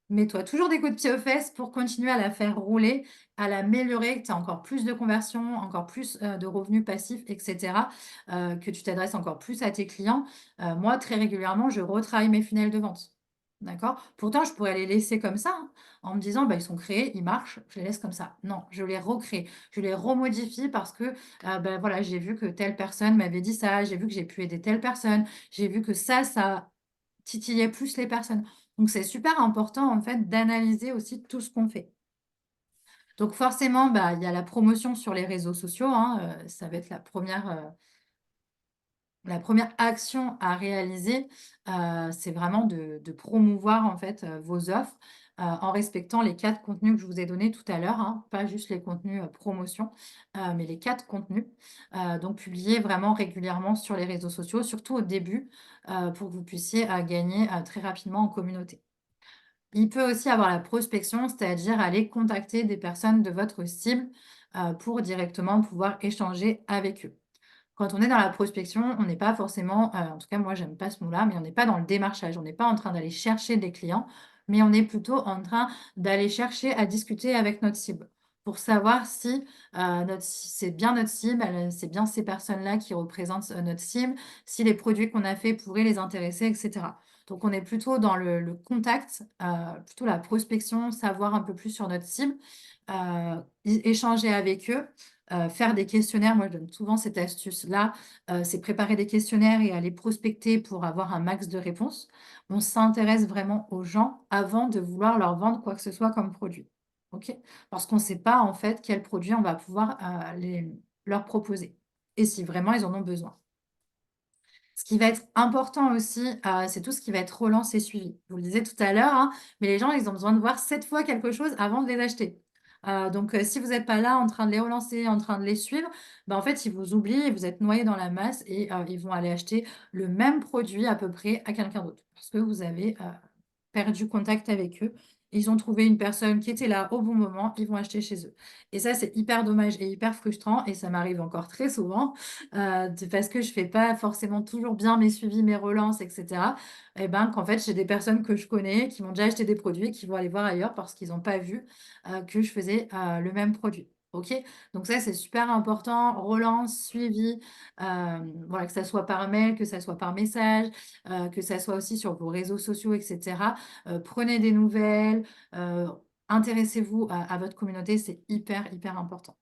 mets-toi toujours des coups de pied aux fesses pour continuer à la faire rouler, à l'améliorer, que tu aies encore plus de conversions, encore plus, de revenus passifs et cetera, que tu t'adresses encore plus à tes clients. Moi, très régulièrement, je retravaille mes funnels de vente. D'accord? Pourtant, je pourrais les laisser comme ça, hein, en me disant: «Bah, ils sont créés, ils marchent, je les laisse comme ça». Non, je les recrée, je les remodifie parce que, bah, voilà, j'ai vu que telle personne m'avait dit ça, j'ai vu que j'ai pu aider telle personne, j'ai vu que ça titillait plus les personnes. Donc c'est super important, en fait, d'analyser aussi tout ce qu'on fait. Donc forcément, bah, il y a la promotion sur les réseaux sociaux, hein, ça va être la première action à réaliser, c'est vraiment de promouvoir, en fait, vos offres, en respectant les 4 contenus que je vous ai donnés tout à l'heure, hein, pas juste les contenus, promotion, mais les 4 contenus. Donc publier vraiment régulièrement sur les réseaux sociaux, surtout au début, pour que vous puissiez, gagner, très rapidement en communauté. Il peut aussi avoir la prospection, c'est-à-dire aller contacter des personnes de votre cible, pour directement pouvoir échanger avec eux. Quand on est dans la prospection, on n'est pas forcément, en tout cas moi j'aime pas ce mot-là, mais on n'est pas dans le démarchage. On n'est pas en train d'aller chercher des clients, mais on est plutôt en train d'aller chercher à discuter avec notre cible pour savoir si, c'est bien notre cible, c'est bien ces personnes-là qui représentent, notre cible, si les produits qu'on a faits pourraient les intéresser et cetera. Donc on est plutôt dans le contact, plutôt la prospection, savoir un peu plus sur notre cible, échanger avec eux. Faire des questionnaires, moi je donne souvent cette astuce-là, c'est préparer des questionnaires et aller prospecter pour avoir un max de réponses. On s'intéresse vraiment aux gens avant de vouloir leur vendre quoi que ce soit comme produit. OK? Parce qu'on ne sait pas en fait quel produit on va pouvoir, leur proposer et si vraiment ils en ont besoin. Ce qui va être important aussi, c'est tout ce qui va être relance et suivi. Je vous le disais tout à l'heure, hein, mais les gens, ils ont besoin de voir 7 fois quelque chose avant de les acheter. Donc si vous n'êtes pas là en train de les relancer, en train de les suivre, bah, en fait, ils vous oublient et vous êtes noyés dans la masse et ils vont aller acheter le même produit à peu près à quelqu'un d'autre. Parce que vous avez, perdu contact avec eux. Ils ont trouvé une personne qui était là au bon moment, ils vont acheter chez eux. Et ça, c'est hyper dommage et hyper frustrant et ça m'arrive encore très souvent, parce que je fais pas forcément toujours bien mes suivis, mes relances et cetera et ben, qu'en fait, j'ai des personnes que je connais qui m'ont déjà acheté des produits, qui vont aller voir ailleurs parce qu'ils ont pas vu, que je faisais, le même produit. OK? Donc ça, c'est super important, relance, suivi, voilà, que ça soit par mail, que ça soit par message, que ça soit aussi sur vos réseaux sociaux et cetera. Prenez des nouvelles, heu, intéressez-vous à votre communauté, c'est hyper, hyper important.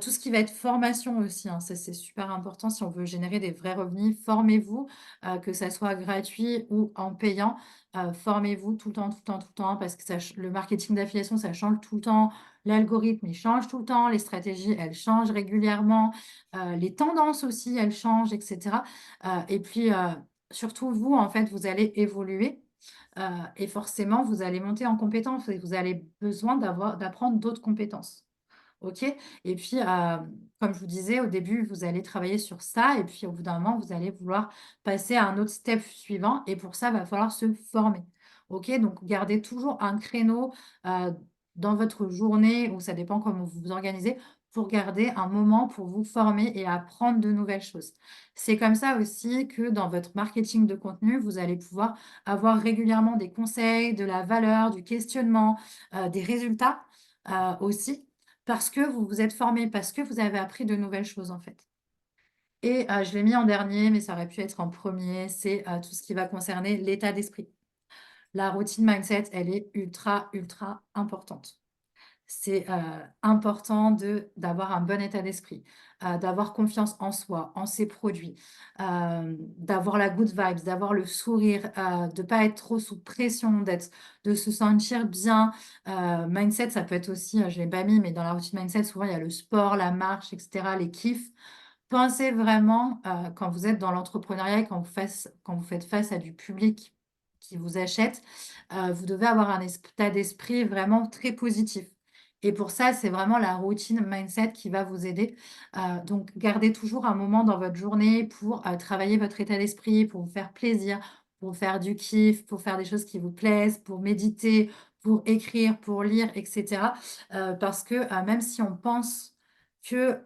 Tout ce qui va être formation aussi, hein, ça c'est super important si on veut générer des vrais revenus. Formez-vous, que ça soit gratuit ou en payant, formez-vous tout le temps, tout le temps, tout le temps parce que ça ch le marketing d'affiliation, ça change tout le temps. L'algorithme, il change tout le temps. Les stratégies, elles changent régulièrement. Les tendances aussi, elles changent et cetera. Et puis, surtout vous, en fait, vous allez évoluer, et forcément, vous allez monter en compétences et vous allez besoin d'apprendre d'autres compétences. OK? Et puis, comme je vous disais au début, vous allez travailler sur ça et puis au bout d'un moment, vous allez vouloir passer à un autre step suivant et pour ça, il va falloir se former. OK? Donc gardez toujours un créneau, heu, dans votre journée ou ça dépend comment vous vous organisez, pour garder un moment pour vous former et apprendre de nouvelles choses. C'est comme ça aussi que dans votre marketing de contenu, vous allez pouvoir avoir régulièrement des conseils, de la valeur, du questionnement, des résultats, aussi. Parce que vous vous êtes formé, parce que vous avez appris de nouvelles choses, en fait. Et je l'ai mis en dernier, mais ça aurait pu être en premier, c'est, tout ce qui va concerner l'état d'esprit. La routine mindset, elle est ultra, ultra importante. C'est, important d'avoir un bon état d'esprit, d'avoir confiance en soi, en ses produits, d'avoir la good vibes, d'avoir le sourire, de pas être trop sous pression, de se sentir bien. Mindset, ça peut être aussi, je l'ai pas mis, mais dans la routine mindset, souvent, il y a le sport, la marche et cetera, les kiffs. Pensez vraiment, quand vous êtes dans l'entrepreneuriat et quand vous faites face à du public qui vous achète, vous devez avoir un état d'esprit vraiment très positif et pour ça, c'est vraiment la routine mindset qui va vous aider. Donc gardez toujours un moment dans votre journée pour, travailler votre état d'esprit, pour vous faire plaisir, pour faire du kiff, pour faire des choses qui vous plaisent, pour méditer, pour écrire, pour lire et cetera. Parce que, même si on pense que,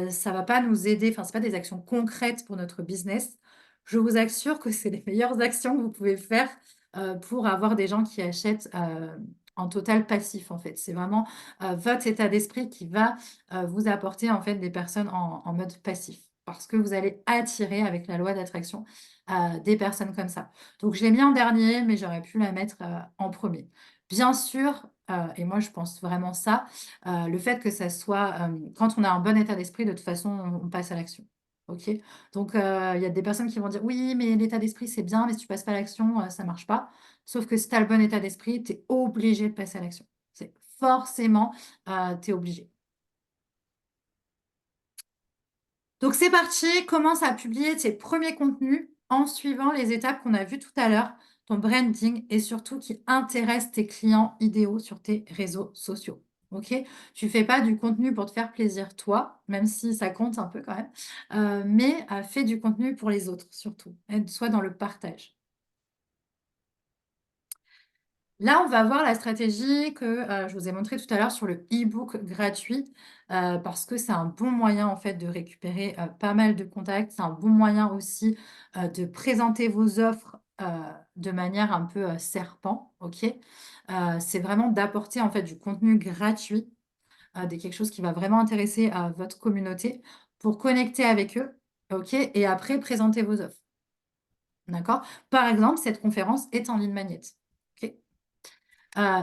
ça va pas nous aider, enfin, c'est pas des actions concrètes pour notre business. Je vous assure que c'est les meilleures actions que vous pouvez faire, pour avoir des gens qui achètent, en total passif, en fait. C'est vraiment, votre état d'esprit qui va, vous apporter, en fait, des personnes en mode passif. Parce que vous allez attirer avec la loi d'attraction, des personnes comme ça. Donc je l'ai mis en dernier, mais j'aurais pu la mettre, en premier. Bien sûr, et moi je pense vraiment ça, le fait que ça soit, quand on a un bon état d'esprit, de toute façon, on passe à l'action. OK? Donc, il y a des personnes qui vont dire: «Oui, mais l'état d'esprit, c'est bien, mais si tu passes pas à l'action, ça marche pas». Sauf que si tu as le bon état d'esprit, tu es obligé de passer à l'action. C'est forcément, tu es obligé. Donc c'est parti, commence à publier tes premiers contenus en suivant les étapes qu'on a vues tout à l'heure, ton branding et surtout qui intéresse tes clients idéaux sur tes réseaux sociaux. OK? Tu fais pas du contenu pour te faire plaisir toi, même si ça compte un peu quand même, mais fais du contenu pour les autres surtout. Sois dans le partage. Là, on va voir la stratégie que, je vous ai montré tout à l'heure sur le e-book gratuit, parce que c'est un bon moyen, en fait, de récupérer, pas mal de contacts. C'est un bon moyen aussi, de présenter vos offres, de manière un peu, serpent, OK? C'est vraiment d'apporter, en fait, du contenu gratuit, des quelque chose qui va vraiment intéresser, votre communauté pour connecter avec eux, OK? Et après présenter vos offres, d'accord? Par exemple, cette conférence est en ligne magnet, OK?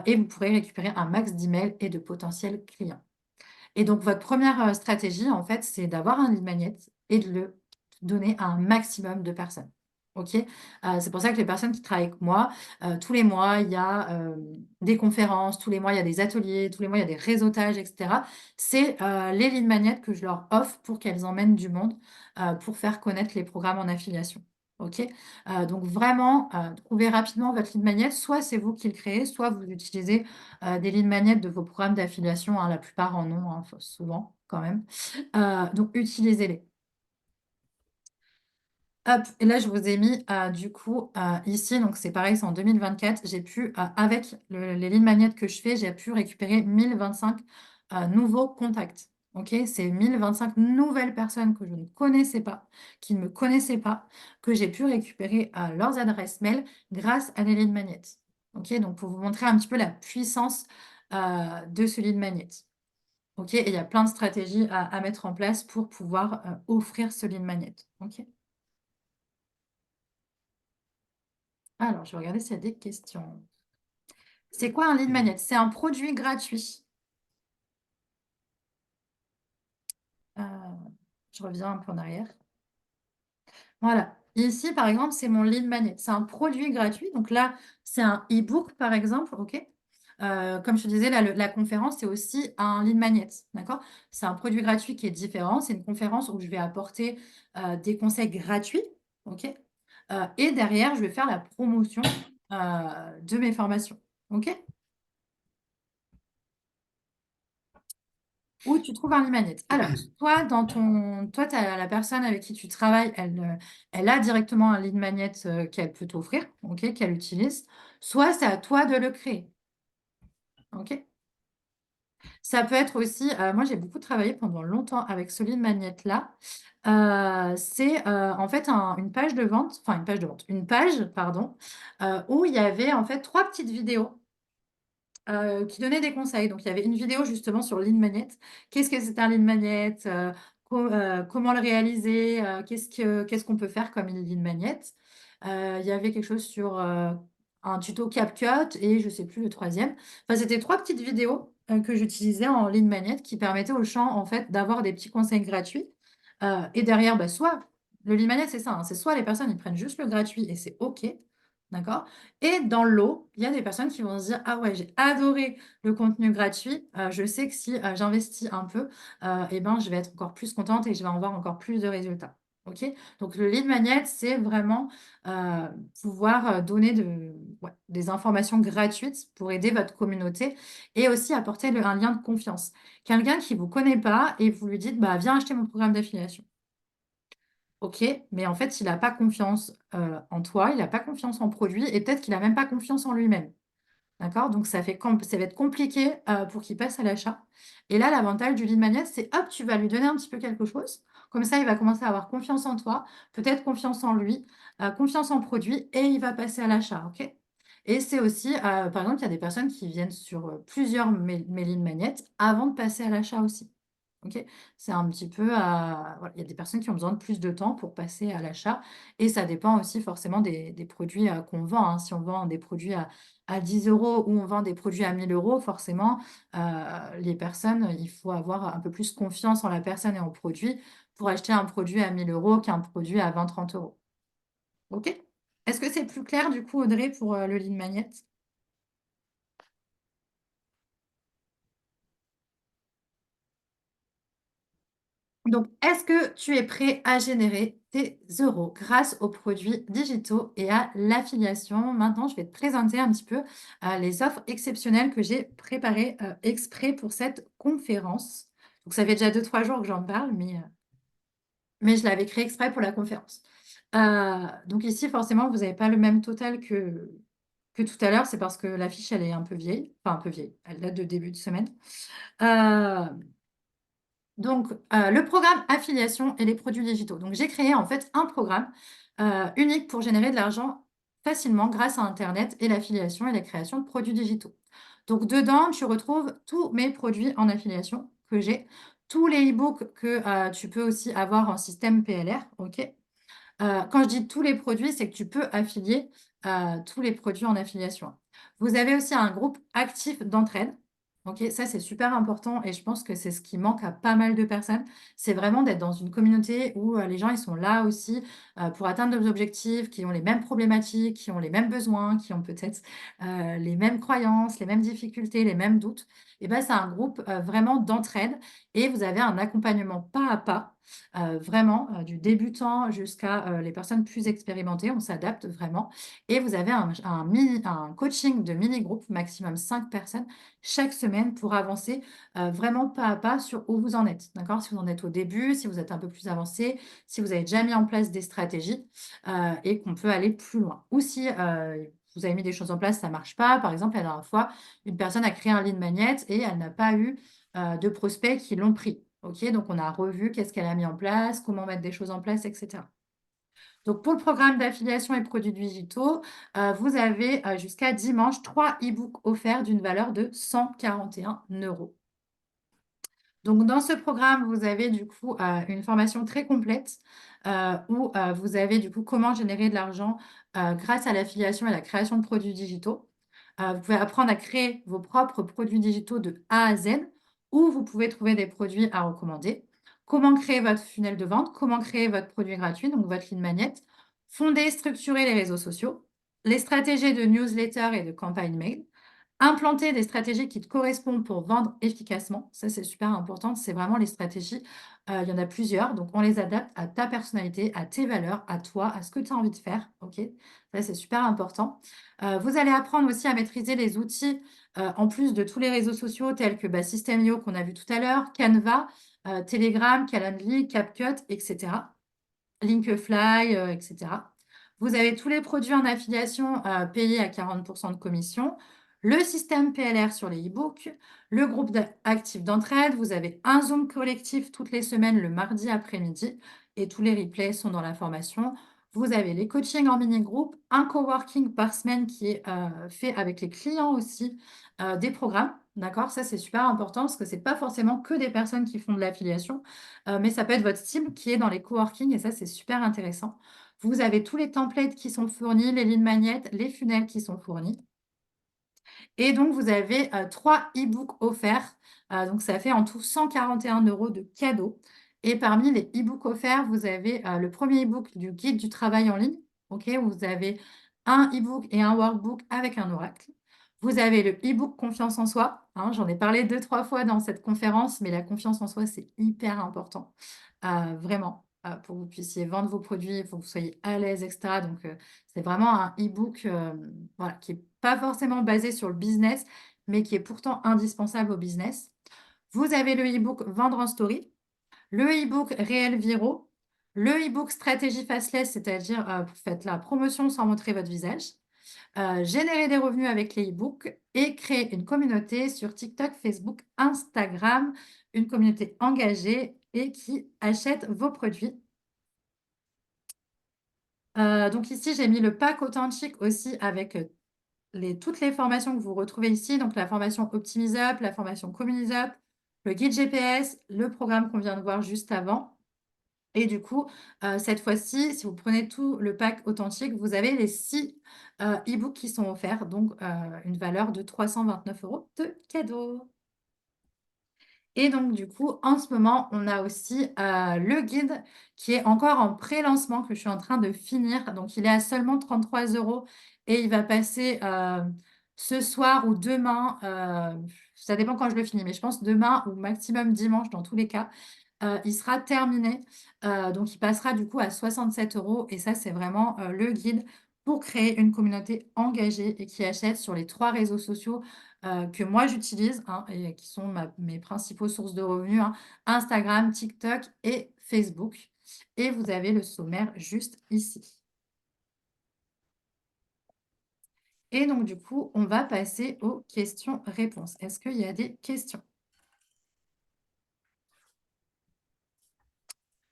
Et vous pourrez récupérer un max d'emails et de potentiels clients. Et donc votre première stratégie, en fait, c'est d'avoir un lead magnet et de le donner à un maximum de personnes. OK? C'est pour ça que les personnes qui travaillent avec moi, tous les mois, il y a, des conférences, tous les mois, il y a des ateliers, tous les mois, il y a des réseautages et cetera. C'est, les lead magnets que je leur offre pour qu'elles emmènent du monde, pour faire connaître les programmes en affiliation. OK? Donc vraiment, trouvez rapidement votre lead magnet. Soit c'est vous qui le créez, soit vous utilisez des lead magnets de vos programmes d'affiliation, hein, la plupart en ont, hein, enfin souvent quand même. Donc utilisez-les. Hop, et là je vous ai mis, du coup, ici, donc c'est pareil, c'est en 2024. J'ai pu, avec les lead magnets que je fais, j'ai pu récupérer 1025 nouveaux contacts. OK? C'est 1025 nouvelles personnes que je ne connaissais pas, qui ne me connaissaient pas, que j'ai pu récupérer, leurs adresses mail grâce à des lead magnets. OK? Donc pour vous montrer un petit peu la puissance, de ce lead magnet. OK? Et il y a plein de stratégies à mettre en place pour pouvoir, offrir ce lead magnet. OK? Alors, je vais regarder s'il y a des questions. C'est quoi un lead magnet? C'est un produit gratuit. Je reviens un peu en arrière. Voilà. Ici, par exemple, c'est mon lead magnet. C'est un produit gratuit. Donc là, c'est un e-book, par exemple. OK? Comme je te disais, la conférence, c'est aussi un lead magnet. D'accord? C'est un produit gratuit qui est différent. C'est une conférence où je vais apporter des conseils gratuits. OK? Et derrière, je vais faire la promotion de mes formations. OK? Où tu trouves un lead magnet. Alors, toi, tu as la personne avec qui tu travailles, elle a directement un lead magnet, qu'elle peut t'offrir, OK, qu'elle utilise. Soit c'est à toi de le créer, OK? Ça peut être aussi, moi j'ai beaucoup travaillé pendant longtemps avec ce lead magnet-là. C'est, en fait une page de vente, enfin une page de vente, une page, pardon, où il y avait en fait 3 petites vidéos qui donnait des conseils. Donc il y avait une vidéo justement sur le lead magnet. Qu'est-ce que c'est un lead magnet? Comment le réaliser? Qu'est-ce qu'on peut faire comme une lead magnet? Il y avait quelque chose sur, un tuto CapCut et je sais plus le troisième. Enfin, c'était 3 petites vidéos, que j'utilisais en lead magnet qui permettaient aux gens, en fait, d'avoir des petits conseils gratuits. Et derrière, bah, soit le lead magnet, c'est ça, hein, c'est soit les personnes, ils prennent juste le gratuit et c'est OK, d'accord? Et dans le lot, il y a des personnes qui vont se dire: «Ah ouais, j'ai adoré le contenu gratuit, je sais que si, j'investis un peu, et ben, je vais être encore plus contente et je vais avoir encore plus de résultats». OK? Donc le lead magnet, c'est vraiment, heu, pouvoir, donner des informations gratuites pour aider votre communauté et aussi apporter un lien de confiance. Quelqu'un qui ne vous connaît pas et vous lui dites: «Bah, viens acheter mon programme d'affiliation». OK, mais en fait, il a pas confiance, en toi, il a pas confiance en produit et peut-être qu'il a même pas confiance en lui-même. D'accord? Donc ça va être compliqué, pour qu'il passe à l'achat et là, l'avantage du lead magnet, c'est hop, tu vas lui donner un petit peu quelque chose. Comme ça, il va commencer à avoir confiance en toi, peut-être confiance en lui, confiance en produit et il va passer à l'achat, OK? Et c'est aussi, par exemple, il y a des personnes qui viennent sur, plusieurs mes lead magnets avant de passer à l'achat aussi. OK? C'est un petit peu, voilà, il y a des personnes qui ont besoin de plus de temps pour passer à l'achat et ça dépend aussi forcément des produits, qu'on vend, hein. Si on vend des produits à 10 € ou on vend des produits à 1 000 €, forcément, les personnes, il faut avoir un peu plus confiance en la personne et en produit pour acheter un produit à 1 000 € qu'un produit à 20 30 €. OK? Est-ce que c'est plus clair du coup, Audrey, pour, le lead magnet? Donc, est-ce que tu es prêt à générer tes euros grâce aux produits digitaux et à l'affiliation? Maintenant, je vais te présenter un petit peu les offres exceptionnelles que j'ai préparées exprès pour cette conférence. Donc, ça fait déjà 2 3 jours que j'en parle, mais je l'avais créé exprès pour la conférence. Donc ici, forcément, vous n'avez pas le même total que que tout à l'heure, c'est parce que la fiche, elle est un peu vieille, enfin un peu vieille, elle date de début de semaine. Euh, donc, le programme affiliation et les produits digitaux. Donc, j'ai créé en fait un programme unique pour générer de l'argent facilement grâce à Internet et l'affiliation et la création de produits digitaux. Donc, dedans, tu retrouves tous mes produits en affiliation que j'ai, tous les e-books que tu peux aussi avoir en système PLR, ok? Quand je dis tous les produits, c'est que tu peux affilier tous les produits en affiliation. Vous avez aussi un groupe actif d'entraide. Ok, ça c'est super important et je pense que c'est ce qui manque à pas mal de personnes. C'est vraiment d'être dans une communauté où les gens ils sont là aussi pour atteindre leurs objectifs, qui ont les mêmes problématiques, qui ont les mêmes besoins, qui ont peut-être les mêmes croyances, les mêmes difficultés, les mêmes doutes. Et ben c'est un groupe vraiment d'entraide et vous avez un accompagnement pas à pas vraiment, du débutant jusqu'à les personnes plus expérimentées, on s'adapte vraiment. Et vous avez un coaching de mini-groupe, maximum 5 personnes, chaque semaine pour avancer vraiment pas à pas sur où vous en êtes. D'accord? Si vous en êtes au début, si vous êtes un peu plus avancé, si vous avez déjà mis en place des stratégies et qu'on peut aller plus loin. Ou si vous avez mis des choses en place, ça ne marche pas. Par exemple, la dernière fois, une personne a créé un lead magnet et elle n'a pas eu de prospects qui l'ont pris. OK, donc on a revu qu'est-ce qu'elle a mis en place, comment mettre des choses en place, etc. Donc pour le programme d'affiliation et produits digitaux, vous avez jusqu'à dimanche 3 e-books offerts d'une valeur de 141 euros. Donc dans ce programme, vous avez du coup une formation très complète où vous avez du coup comment générer de l'argent grâce à l'affiliation et la création de produits digitaux. Vous pouvez apprendre à créer vos propres produits digitaux de A à Z, où vous pouvez trouver des produits à recommander. Comment créer votre funnel de vente, comment créer votre produit gratuit, donc votre lead magnet, fonder et structurer les réseaux sociaux, les stratégies de newsletter et de campagne mail, implanter des stratégies qui te correspondent pour vendre efficacement. Ça, c'est super important. C'est vraiment les stratégies. Il y en a plusieurs. Donc, on les adapte à ta personnalité, à tes valeurs, à toi, à ce que tu as envie de faire. OK? Ça, c'est super important. Vous allez apprendre aussi à maîtriser les outils en plus de tous les réseaux sociaux tels que System.io qu'on a vu tout à l'heure, Canva, Telegram, Calendly, CapCut, etc. Linkfly, etc. Vous avez tous les produits en affiliation payés à 40% de commission, le système PLR sur les e-books, le groupe actif d'entraide. Vous avez un Zoom collectif toutes les semaines le mardi après-midi et tous les replays sont dans la formation. Vous avez les coachings en mini-groupe, un coworking par semaine qui est fait avec les clients aussi, des programmes. D'accord? Ça, c'est super important parce que ce n'est pas forcément que des personnes qui font de l'affiliation, mais ça peut être votre cible qui est dans les coworking et ça, c'est super intéressant. Vous avez tous les templates qui sont fournis, les lignes magnettes, les funnels qui sont fournis. Et donc, vous avez 3 e-books offerts. Donc, ça fait en tout 141 euros de cadeaux. Et parmi les e-books offerts, vous avez le premier e-book du guide du travail en ligne. OK, où vous avez un e-book et un workbook avec un oracle. Vous avez le e-book confiance en soi. Hein, j'en ai parlé 2, 3 fois dans cette conférence, mais la confiance en soi, c'est hyper important. Vraiment, pour que vous puissiez vendre vos produits, il faut que vous soyez à l'aise, etc. Donc, c'est vraiment un e-book voilà, qui n'est pas forcément basé sur le business, mais qui est pourtant indispensable au business. Vous avez le e-book Vendre en story, le e-book Réel Viraux, le e-book Stratégie Faceless, c'est-à-dire vous faites la promotion sans montrer votre visage, générer des revenus avec les e-books et créer une communauté sur TikTok, Facebook, Instagram, une communauté engagée et qui achète vos produits. Donc ici, j'ai mis le pack authentique aussi avec toutes les formations que vous retrouvez ici, donc la formation Optimise Up, la formation Communise Up, le guide GPS, le programme qu'on vient de voir juste avant. Et du coup, cette fois-ci, si vous prenez tout le pack authentique, vous avez les 6 e-books qui sont offerts, donc une valeur de 329 euros de cadeau. Et donc, du coup, en ce moment, on a aussi le guide qui est encore en pré-lancement que je suis en train de finir. Donc, il est à seulement 33 euros et il va passer ce soir ou demain. Ça dépend quand je le finis, mais je pense demain ou maximum dimanche dans tous les cas. Il sera terminé. Donc, il passera du coup à 67 euros. Et ça, c'est vraiment le guide pour créer une communauté engagée et qui achète sur les 3 réseaux sociaux que moi j'utilise hein, et qui sont mes principaux sources de revenus, hein, Instagram, TikTok et Facebook. Et vous avez le sommaire juste ici. Et donc, du coup, on va passer aux questions-réponses. Est-ce qu'il y a des questions?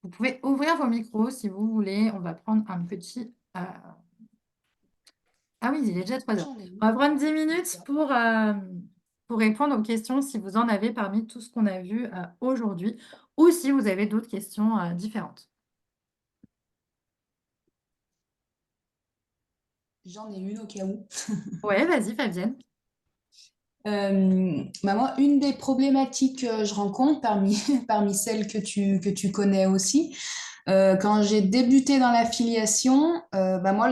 Vous pouvez ouvrir vos micros si vous voulez. On va prendre un petit... Ah oui, il est déjà 3 heures. J'en ai une. On va prendre 10 minutes pour répondre aux questions si vous en avez parmi tout ce qu'on a vu aujourd'hui ou si vous avez d'autres questions différentes. J'en ai une au cas où. Ouais, vas-y, Fabienne. Bah moi, une des problématiques que je rencontre parmi celles que tu connais aussi, quand j'ai débuté dans l'affiliation, bah moi,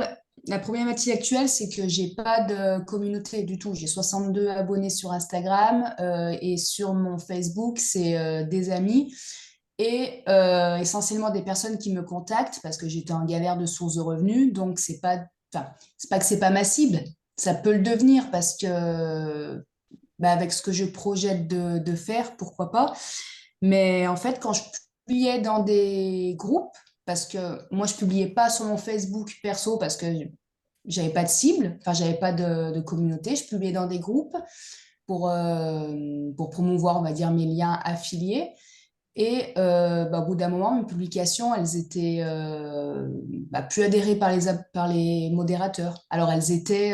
la problématique actuelle, c'est que j'ai pas de communauté du tout. J'ai 62 abonnés sur Instagram et sur mon Facebook, c'est des amis et essentiellement des personnes qui me contactent parce que j'étais en galère de source de revenus. Donc, enfin, c'est pas que c'est pas ma cible. Ça peut le devenir parce que bah, avec ce que je projette de faire, pourquoi pas. Mais en fait, quand je publiais dans des groupes, parce que moi, je publiais pas sur mon Facebook perso parce que j'avais pas de cible, enfin, j'avais pas de communauté, je publiais dans des groupes pour promouvoir, on va dire, mes liens affiliés. Et bah, au bout d'un moment, mes publications, elles étaient bah, plus adhérées par les modérateurs. Alors, elles étaient,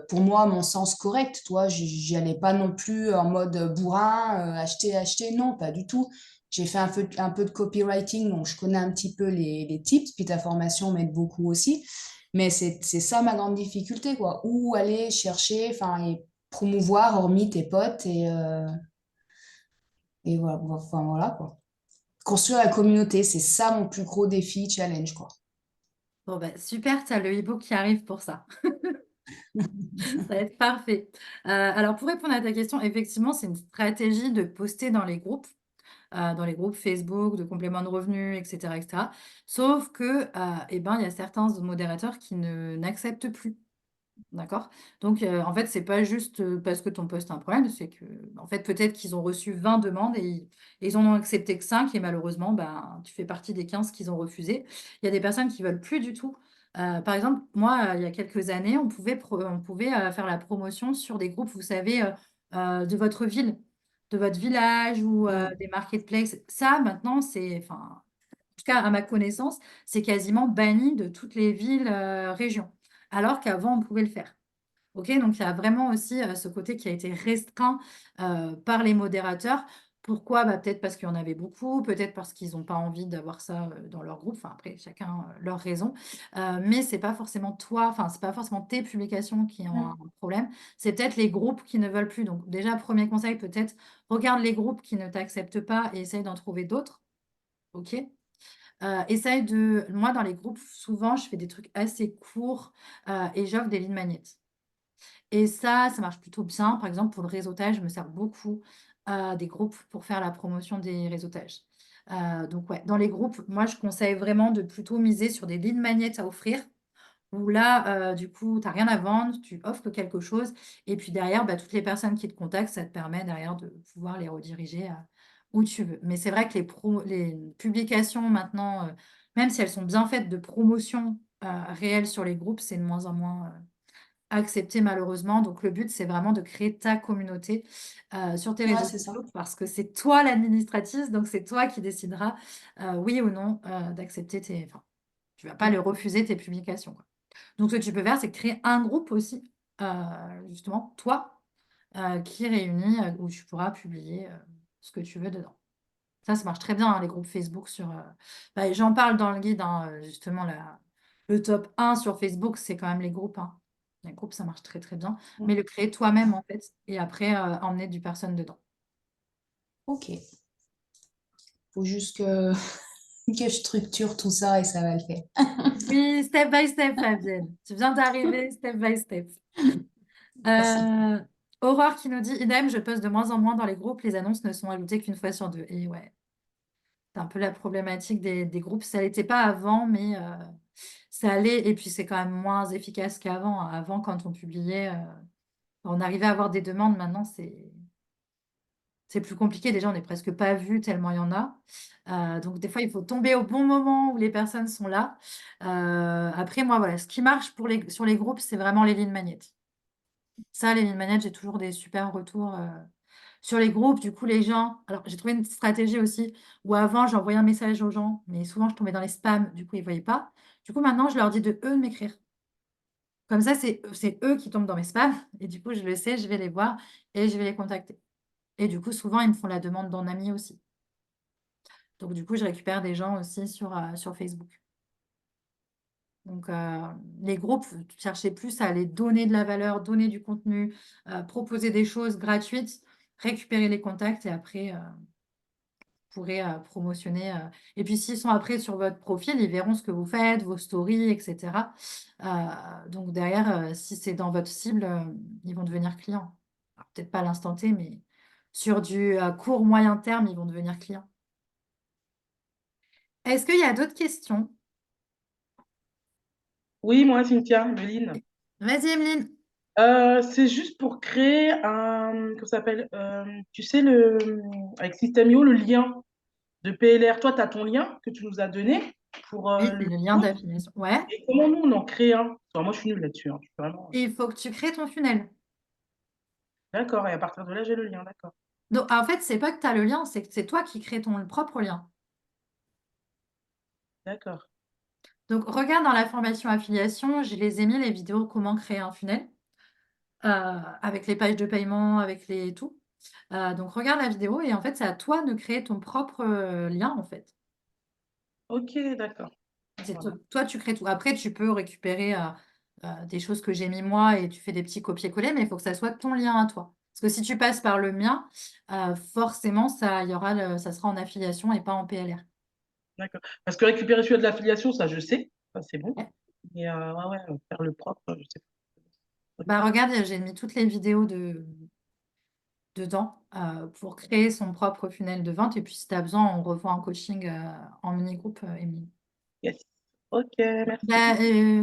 pour moi, à mon sens, correctes. Toi, j'y allais pas non plus en mode bourrin, acheter, acheter. Non, pas du tout. J'ai fait un peu de copywriting, donc je connais un petit peu les tips. Puis ta formation m'aide beaucoup aussi. Mais c'est ça ma grande difficulté, quoi. Où aller chercher, enfin, et promouvoir, hormis tes potes, et voilà, enfin, voilà, quoi. Construire la communauté, c'est ça mon plus gros défi, challenge, quoi. Bon, bah, super, tu as le e-book qui arrive pour ça. Ça va être parfait. Alors, pour répondre à ta question, effectivement, c'est une stratégie de poster dans les groupes Facebook, de complément de revenus, etc., etc. Sauf que, eh ben, il y a certains modérateurs qui n'acceptent plus. D'accord? Donc, en fait, c'est pas juste parce que ton poste a un problème, c'est que, en fait, peut-être qu'ils ont reçu 20 demandes et ils en ont accepté que 5 et malheureusement, ben, tu fais partie des 15 qu'ils ont refusé. Il y a des personnes qui veulent plus du tout. Par exemple, moi, il y a quelques années, on pouvait faire la promotion sur des groupes, vous savez, de votre ville, de votre village ou Mm. des marketplaces. Ça, maintenant, enfin, en tout cas, à ma connaissance, c'est quasiment banni de toutes les villes, régions. Alors qu'avant, on pouvait le faire. OK, donc il y a vraiment aussi ce côté qui a été restreint par les modérateurs. Pourquoi? Bah, peut-être parce qu'il y en avait beaucoup, peut-être parce qu'ils n'ont pas envie d'avoir ça dans leur groupe. Enfin, après, chacun leur raison. Mais c'est pas forcément toi, enfin, c'est pas forcément tes publications qui ont un problème. C'est peut-être les groupes qui ne veulent plus. Donc, déjà, premier conseil, peut-être regarde les groupes qui ne t'acceptent pas et essaye d'en trouver d'autres. OK? Moi, dans les groupes, souvent, je fais des trucs assez courts et j'offre des lignes magnètes. Et ça marche plutôt bien. Par exemple, pour le réseautage, je me sers beaucoup, des groupes pour faire la promotion des réseautages. Donc ouais, dans les groupes, moi, je conseille vraiment de plutôt miser sur des lignes magnétes à offrir, où là, du coup, tu as rien à vendre, tu offres quelque chose et puis derrière, bah, toutes les personnes qui te contactent, ça te permet derrière de pouvoir les rediriger, où tu veux. Mais c'est vrai que les publications maintenant, même si elles sont bien faites de promotion, réelle sur les groupes, c'est de moins en moins, accepté malheureusement. Donc le but, c'est vraiment de créer ta communauté sur tes Ouais, réseaux c'est ça. sociaux parce que c'est toi l'administratrice, donc c'est toi qui décideras oui ou non d'accepter tes... Enfin, tu vas pas le Mm. refuser tes publications, quoi. Donc ce que tu peux faire, c'est créer un groupe aussi, justement, toi, qui réunit, où tu pourras publier ce que tu veux dedans. Ça marche très bien, hein, les groupes Facebook bah, j'en parle dans le guide, hein, justement, le top 1 sur Facebook, c'est quand même les groupes, hein. Les groupes, ça marche très, très bien. Mm. Mais le créer toi-même, en fait, et après, emmener du personne dedans. Ok. Faut juste que, que je structure tout ça et ça va le faire. Oui, step by step, Fabienne. Tu viens d'arriver, step by step. Merci. Euh, Aurore qui nous dit, idem, je poste de moins en moins dans les groupes, les annonces ne sont ajoutées qu'une fois sur deux. Et ouais, c'est un peu la problématique des groupes. Ça l'était pas avant, mais ça allait. Et puis, c'est quand même moins efficace qu'avant. Avant, quand on publiait, on arrivait à avoir des demandes. Maintenant, c'est plus compliqué. Déjà, on n'est presque pas vu tellement il y en a. Donc, des fois, il faut tomber au bon moment où les personnes sont là. Après, moi, voilà, ce qui marche sur les groupes, c'est vraiment les lignes magnétiques. Ça, les lead managers, j'ai toujours des super retours, sur les groupes. Du coup, les gens alors j'ai trouvé une stratégie aussi où avant j'envoyais un message aux gens, mais souvent je tombais dans les spams, du coup ils voyaient pas. Du coup, maintenant je leur dis de eux de m'écrire. Comme ça, c'est eux qui tombent dans mes spams et du coup je le sais, je vais les voir et je vais les contacter et du coup, souvent ils me font la demande d'en ami aussi. Donc du coup, je récupère des gens aussi sur Facebook. Donc, les groupes, cherchez plus à les donner de la valeur, donner du contenu, proposer des choses gratuites, récupérer les contacts et après, vous pourrez, promotionner, et puis s'ils sont après sur votre profil, ils verront ce que vous faites, vos stories et cetera. Donc derrière, si c'est dans votre cible, ils vont devenir clients. Alors peut-être pas à l'instant T, mais sur du, court moyen terme, ils vont devenir clients. Est-ce qu'il y a d'autres questions? Oui, moi, Cynthia, Meline. Vas-y Emeline. C'est juste pour créer un, comment ça s'appelle, tu sais, avec System.io, le lien de PLR. Toi, tu as ton lien que tu nous as donné pour Oui, c'est le le lien compte. d'affiliation. Ouais. Et comment nous, on en crée un? Enfin, moi, je suis nulle là-dessus, hein. Je suis vraiment... Et il faut que tu crées ton funnel. D'accord, et à partir de là, j'ai le lien, d'accord. Donc, en fait, c'est pas que tu as le lien, c'est que c'est toi qui crées ton propre lien. D'accord. Donc, regarde dans la formation affiliation, je les ai mis les vidéos comment créer un funnel, avec les pages de paiement, avec les tout. Donc, regarde la vidéo et en fait, c'est à toi de créer ton propre lien, en fait. Ok, d'accord. C'est Voilà. toi, tu crées tout. Après, tu peux récupérer des choses que j'ai mis moi et tu fais des petits copier-coller, mais il faut que ça soit ton lien à toi. Parce que si tu passes par le mien, forcément, ça sera en affiliation et pas en PLR. D'accord. Parce que récupérer celui de l'affiliation, ça, je sais. Ça, c'est bon. Ouais. Mais ouais, ouais, faire le propre, je sais pas. Bah, regarde, j'ai mis toutes les vidéos dedans pour créer son propre funnel de vente. Et puis, si tu as besoin, on revoit un coaching en mini-groupe, Émilie. Yes. Ok, merci. Bah,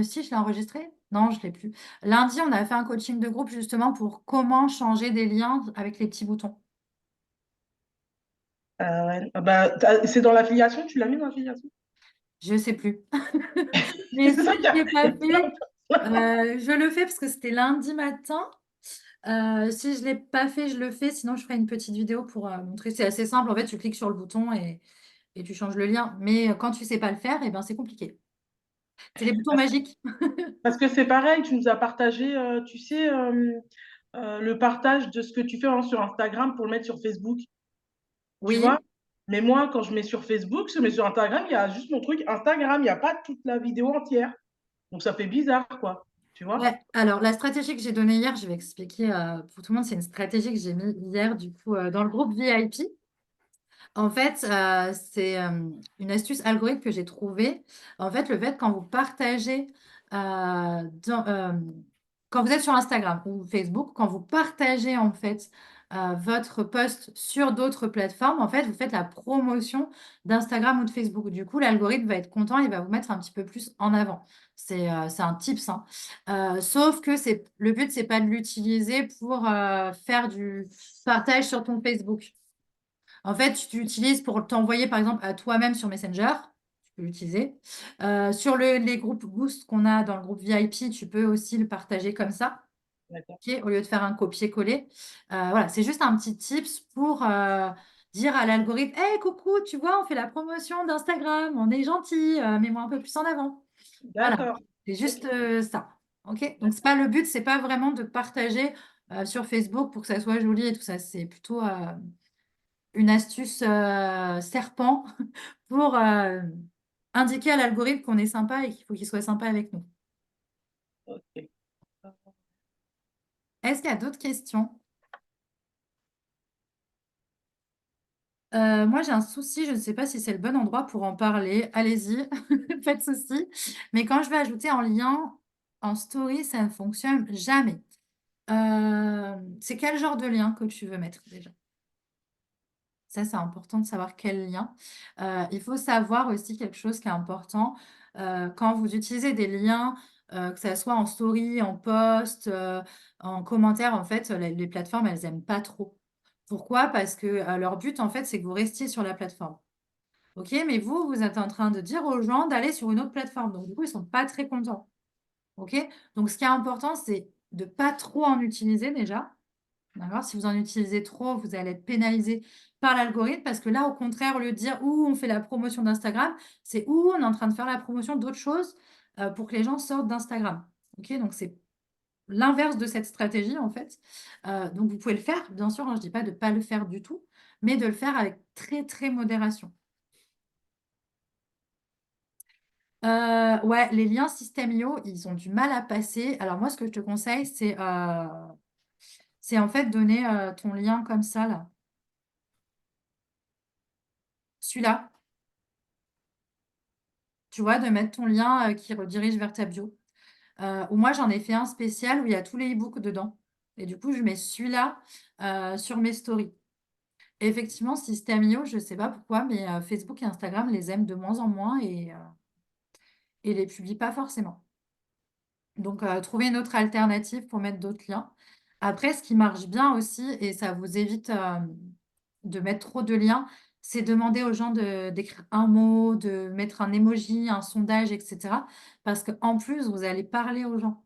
si, je l'ai enregistré? Non, je ne l'ai plus. Lundi, on a fait un coaching de groupe justement pour comment changer des liens avec les petits boutons. Ouais. Ah bah, c'est dans l'affiliation, tu l'as mis dans l'affiliation? Je ne sais plus. Mais C'est si ça je ne l'ai il y pas a plein fait, de personnes. je le fais parce que c'était lundi matin. Si je ne l'ai pas fait, je le fais. Sinon, je ferai une petite vidéo pour montrer. C'est assez simple. En fait, tu cliques sur le bouton et tu changes le lien. Mais quand tu ne sais pas le faire, eh ben, c'est compliqué. C'est les boutons Parce, magiques. parce que c'est pareil, tu nous as partagé, tu sais, le partage de ce que tu fais hein, sur Instagram pour le mettre sur Facebook, tu vois? Oui. Mais moi, quand je mets sur Facebook, je mets sur Instagram, il y a juste mon truc Instagram, il n'y a pas toute la vidéo entière. Donc ça fait bizarre, quoi. Tu vois? Ouais. Alors, la stratégie que j'ai donnée hier, je vais expliquer pour tout le monde. C'est une stratégie que j'ai mis hier, du coup, dans le groupe VIP. En fait, c'est une astuce algorithme que j'ai trouvée. En fait, le fait quand vous partagez, quand vous êtes sur Instagram ou Facebook, quand vous partagez en fait votre post sur d'autres plateformes, en fait, vous faites la promotion d'Instagram ou de Facebook. Du coup, l'algorithme va être content, il va vous mettre un petit peu plus en avant. C'est un tips, hein. Sauf que le but, c'est pas de l'utiliser pour faire du partage sur ton Facebook. En fait, tu l'utilises pour t'envoyer, par exemple, à toi-même sur Messenger. Tu peux l'utiliser. Sur les groupes Boost qu'on a dans le groupe VIP, tu peux aussi le partager comme ça, D'accord. ok, au lieu de faire un copier-coller. Voilà, c'est juste un petit tips pour dire à l'algorithme, hey, coucou, tu vois, on fait la promotion d'Instagram, on est gentil, mets-moi un peu plus en avant. Voilà, D'accord. c'est Ok. juste ça. Ok, donc c'est pas le but, c'est pas vraiment de partager sur Facebook pour que ça soit joli et tout ça. C'est plutôt une astuce serpent pour indiquer à l'algorithme qu'on est sympa et qu'il faut qu'il soit sympa avec nous. Ok. Est-ce qu'il y a d'autres questions? Moi, j'ai un souci, je ne sais pas si c'est le bon endroit pour en parler. Allez-y, pas de souci. Mais quand je vais ajouter en lien, en story, ça ne fonctionne jamais. C'est quel genre de lien que tu veux mettre déjà? Ça, c'est important de savoir quel lien. Il faut savoir aussi quelque chose qui est important, quand vous utilisez des liens, que ça soit en story, en post, en commentaire, en fait, les plateformes, elles aiment pas trop. Pourquoi? Parce que, leur but, en fait, c'est que vous restiez sur la plateforme. OK? Mais vous, vous êtes en train de dire aux gens d'aller sur une autre plateforme. Donc du coup, ils sont pas très contents. OK? Donc ce qui est important, c'est de pas trop en utiliser déjà. D'accord? Si vous en utilisez trop, vous allez être pénalisé par l'algorithme parce que là, au contraire, au lieu de dire: «Ouh, on fait la promotion d'Instagram», c'est: «Ouh, on est en train de faire la promotion d'autres choses, pour que les gens sortent d'Instagram». OK? Donc c'est l'inverse de cette stratégie, en fait. Donc vous pouvez le faire, bien sûr, hein, je ne dis pas de ne pas le faire du tout, mais de le faire avec très, très modération. Ouais, les liens System.io, ils ont du mal à passer. Alors moi, ce que je te conseille, c'est en fait donner, ton lien comme ça là, celui-là. Tu vois? De mettre ton lien, qui redirige vers ta bio. Ou moi, j'en ai fait un spécial où il y a tous les e-books dedans et du coup, je mets celui-là, sur mes stories. Et effectivement, System.io, je ne sais pas pourquoi, mais Facebook et Instagram les aiment de moins en moins et les publient pas forcément. Donc, trouver une autre alternative pour mettre d'autres liens. Après, ce qui marche bien aussi et ça vous évite, de mettre trop de liens, c'est demander aux gens d'écrire un mot, de mettre un emoji, un sondage et cetera. Parce qu'en plus, vous allez parler aux gens.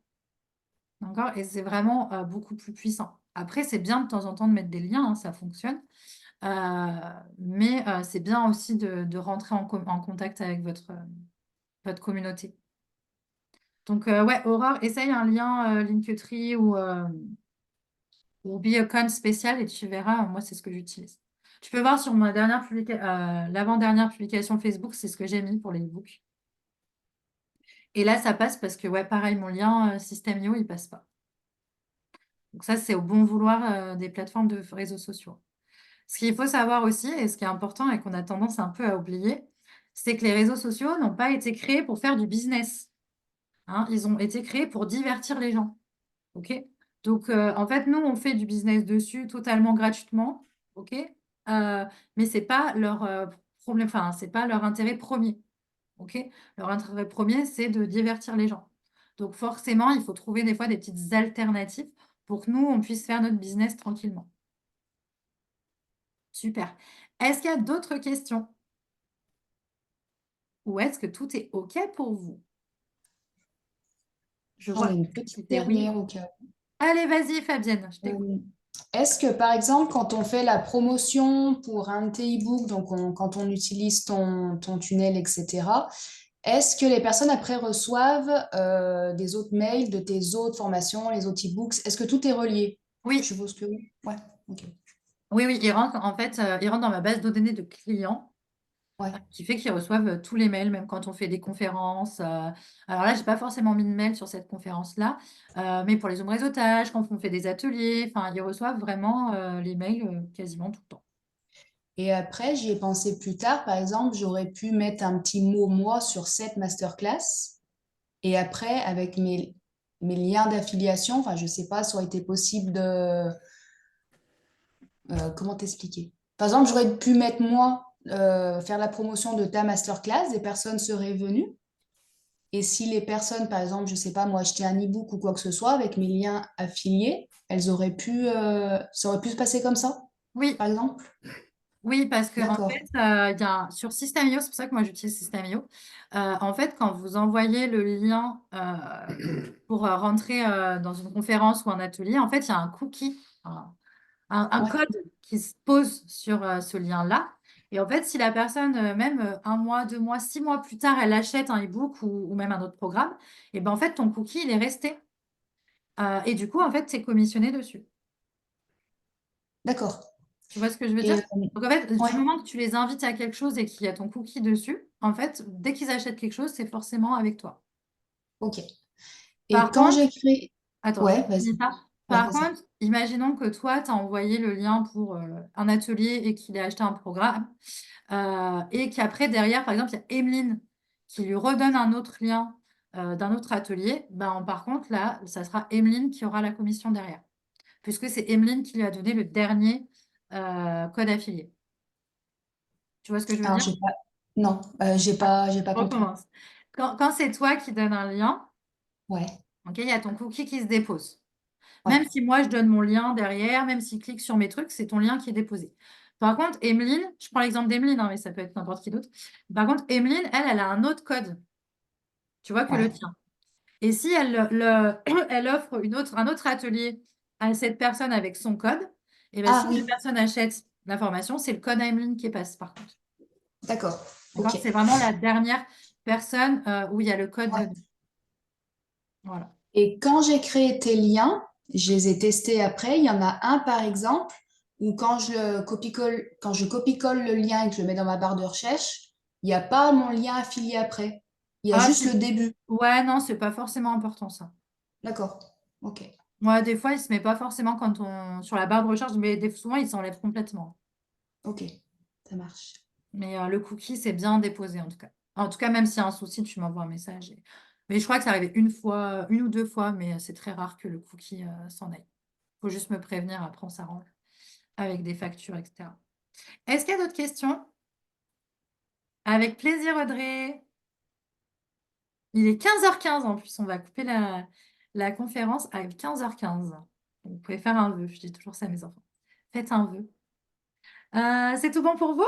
D'accord? Et c'est vraiment, beaucoup plus puissant. Après, c'est bien de temps en temps de mettre des liens, hein, ça fonctionne. Mais, c'est bien aussi de rentrer en contact avec votre communauté. Donc, ouais, Aurore, essaye un lien, Linktree ou Beacon spécial et tu verras, moi, c'est ce que j'utilise. Tu peux voir sur ma l'avant-dernière publication Facebook, c'est ce que j'ai mis pour les e-books. Et là, ça passe parce que, ouais, pareil, mon lien, System.io, il passe pas. Donc ça, c'est au bon vouloir, des plateformes de réseaux sociaux. Ce qu'il faut savoir aussi et ce qui est important et qu'on a tendance un peu à oublier, c'est que les réseaux sociaux n'ont pas été créés pour faire du business, hein. Ils ont été créés pour divertir les gens. OK? Donc, en fait, nous, on fait du business dessus totalement gratuitement, OK? Mais c'est pas leur, problème, enfin, c'est pas leur intérêt premier, OK? Leur intérêt premier, c'est de divertir les gens. Donc forcément, il faut trouver des fois des petites alternatives pour que nous, on puisse faire notre business tranquillement. Super. Est-ce qu'il y a d'autres questions? Ou est-ce que tout est OK pour vous? Je J'en ai vois une que petite c'était oui. dernière au cas où. Allez, vas-y, Fabienne, je t'écoute. Euh, Est-ce que, par exemple, quand on fait la promotion pour un de tes e-books, donc quand on utilise ton tunnel, etc., est-ce que les personnes après reçoivent des autres mails de tes autres formations, les autres e-books? Est-ce que tout est relié? Je Oui, suppose que oui. Ouais, ok. oui, oui, en fait, ils rentrent dans ma base de données de clients, Ouais. qui fait qu'ils reçoivent, tous les mails, même quand on fait des conférences, alors là, j'ai pas forcément mis de mail sur cette conférence-là, mais pour les Zoom réseautage, quand on fait des ateliers, enfin, ils reçoivent vraiment, les mails, quasiment tout le temps. Et après, j'y ai pensé plus tard. Par exemple, j'aurais pu mettre un petit mot moi sur cette masterclass. Et après, avec mes liens d'affiliation, enfin, je sais pas, ça aurait été possible de... comment t'expliquer? Par exemple, j'aurais pu mettre moi, faire la promotion de ta masterclass, des personnes seraient venues. Et si les personnes, par exemple, je sais pas, moi, acheter un e-book ou quoi que ce soit, avec mes liens affiliés, elles auraient pu, ça aurait pu se passer comme ça, Oui, par exemple? oui, parce qu'en D'accord. fait, il y a sur System.io, c'est pour ça que moi j'utilise System.io. En fait, quand vous envoyez le lien, pour, rentrer, dans une conférence ou un atelier, en fait, il y a un cookie, un Ouais. code qui se pose sur, ce lien-là et en fait, si la personne, même, 1 mois, 2 mois, 6 mois plus tard, elle achète un e-book ou même un autre programme et ben, en fait, ton cookie, il est resté, et du coup, en fait, tu es commissionné dessus. D'accord. Tu vois ce que je veux dire? Et Donc en fait, ouais, du moment que tu les invites à quelque chose et qu'il y a ton cookie dessus, en fait, dès qu'ils achètent quelque chose, c'est forcément avec toi. ok. Et Par quand contre, j'écris, attends, je ouais, finis vas-y. ça. Ouais, Par vas-y. contre, imaginons que toi, tu as envoyé le lien pour, un atelier et qu'il ait acheté un programme, et qu'après derrière, par exemple, il y a Emeline qui lui redonne un autre lien, d'un autre atelier, ben, par contre là, ça sera Emeline qui aura la commission derrière. Puisque c'est Emeline qui lui a donné le dernier, code affilié. Tu vois ce que je veux Alors, dire? j'ai pas, non, j'ai pas On compris. recommence. Quand c'est toi qui donnes un lien, Ouais, OK, il y a ton cookie qui se dépose. ouais, Même si moi je donne mon lien derrière, même s'il clique sur mes trucs, c'est ton lien qui est déposé. Par contre, Emeline, je prends l'exemple d'Emeline, hein, mais ça peut être n'importe qui d'autre. Par contre, Emeline, elle a un autre code, tu vois, que le ouais, tien. Et si elle offre un autre atelier à cette personne avec son code, et ben, Ah si la oui, personne achète la formation, c'est le code Emeline qui passe par contre. d'accord. D'accord? Ok. C'est vraiment la dernière personne où il y a le code Ouais. dedans. Voilà. Et quand j'ai créé tes liens, je les ai testés après. Il y en a un, par exemple, où quand je copie-colle le lien et que je le mets dans ma barre de recherche, il n'y a pas mon lien affilié après. Il y a Ah, juste le début. ouais, non, c'est pas forcément important ça. D'accord. Ok. Ouais, des fois, il se met pas forcément sur la barre de recherche, mais souvent, il s'enlève complètement. Ok. Ça marche. Mais le cookie, c'est bien déposé en tout cas. En tout cas, même s'il y a un souci, tu m'envoies un message. Mais je crois que c'est arrivé une fois, une ou deux fois, mais c'est très rare que le cookie s'en aille. Faut juste me prévenir, après on s'arrange avec des factures, etc. Est-ce qu'il y a d'autres questions? Avec plaisir, Audrey. Il est 15h15 en plus, on va couper la conférence à 15h15. Vous pouvez faire un vœu, je dis toujours ça à mes enfants. Faites un vœu. C'est tout bon pour vous?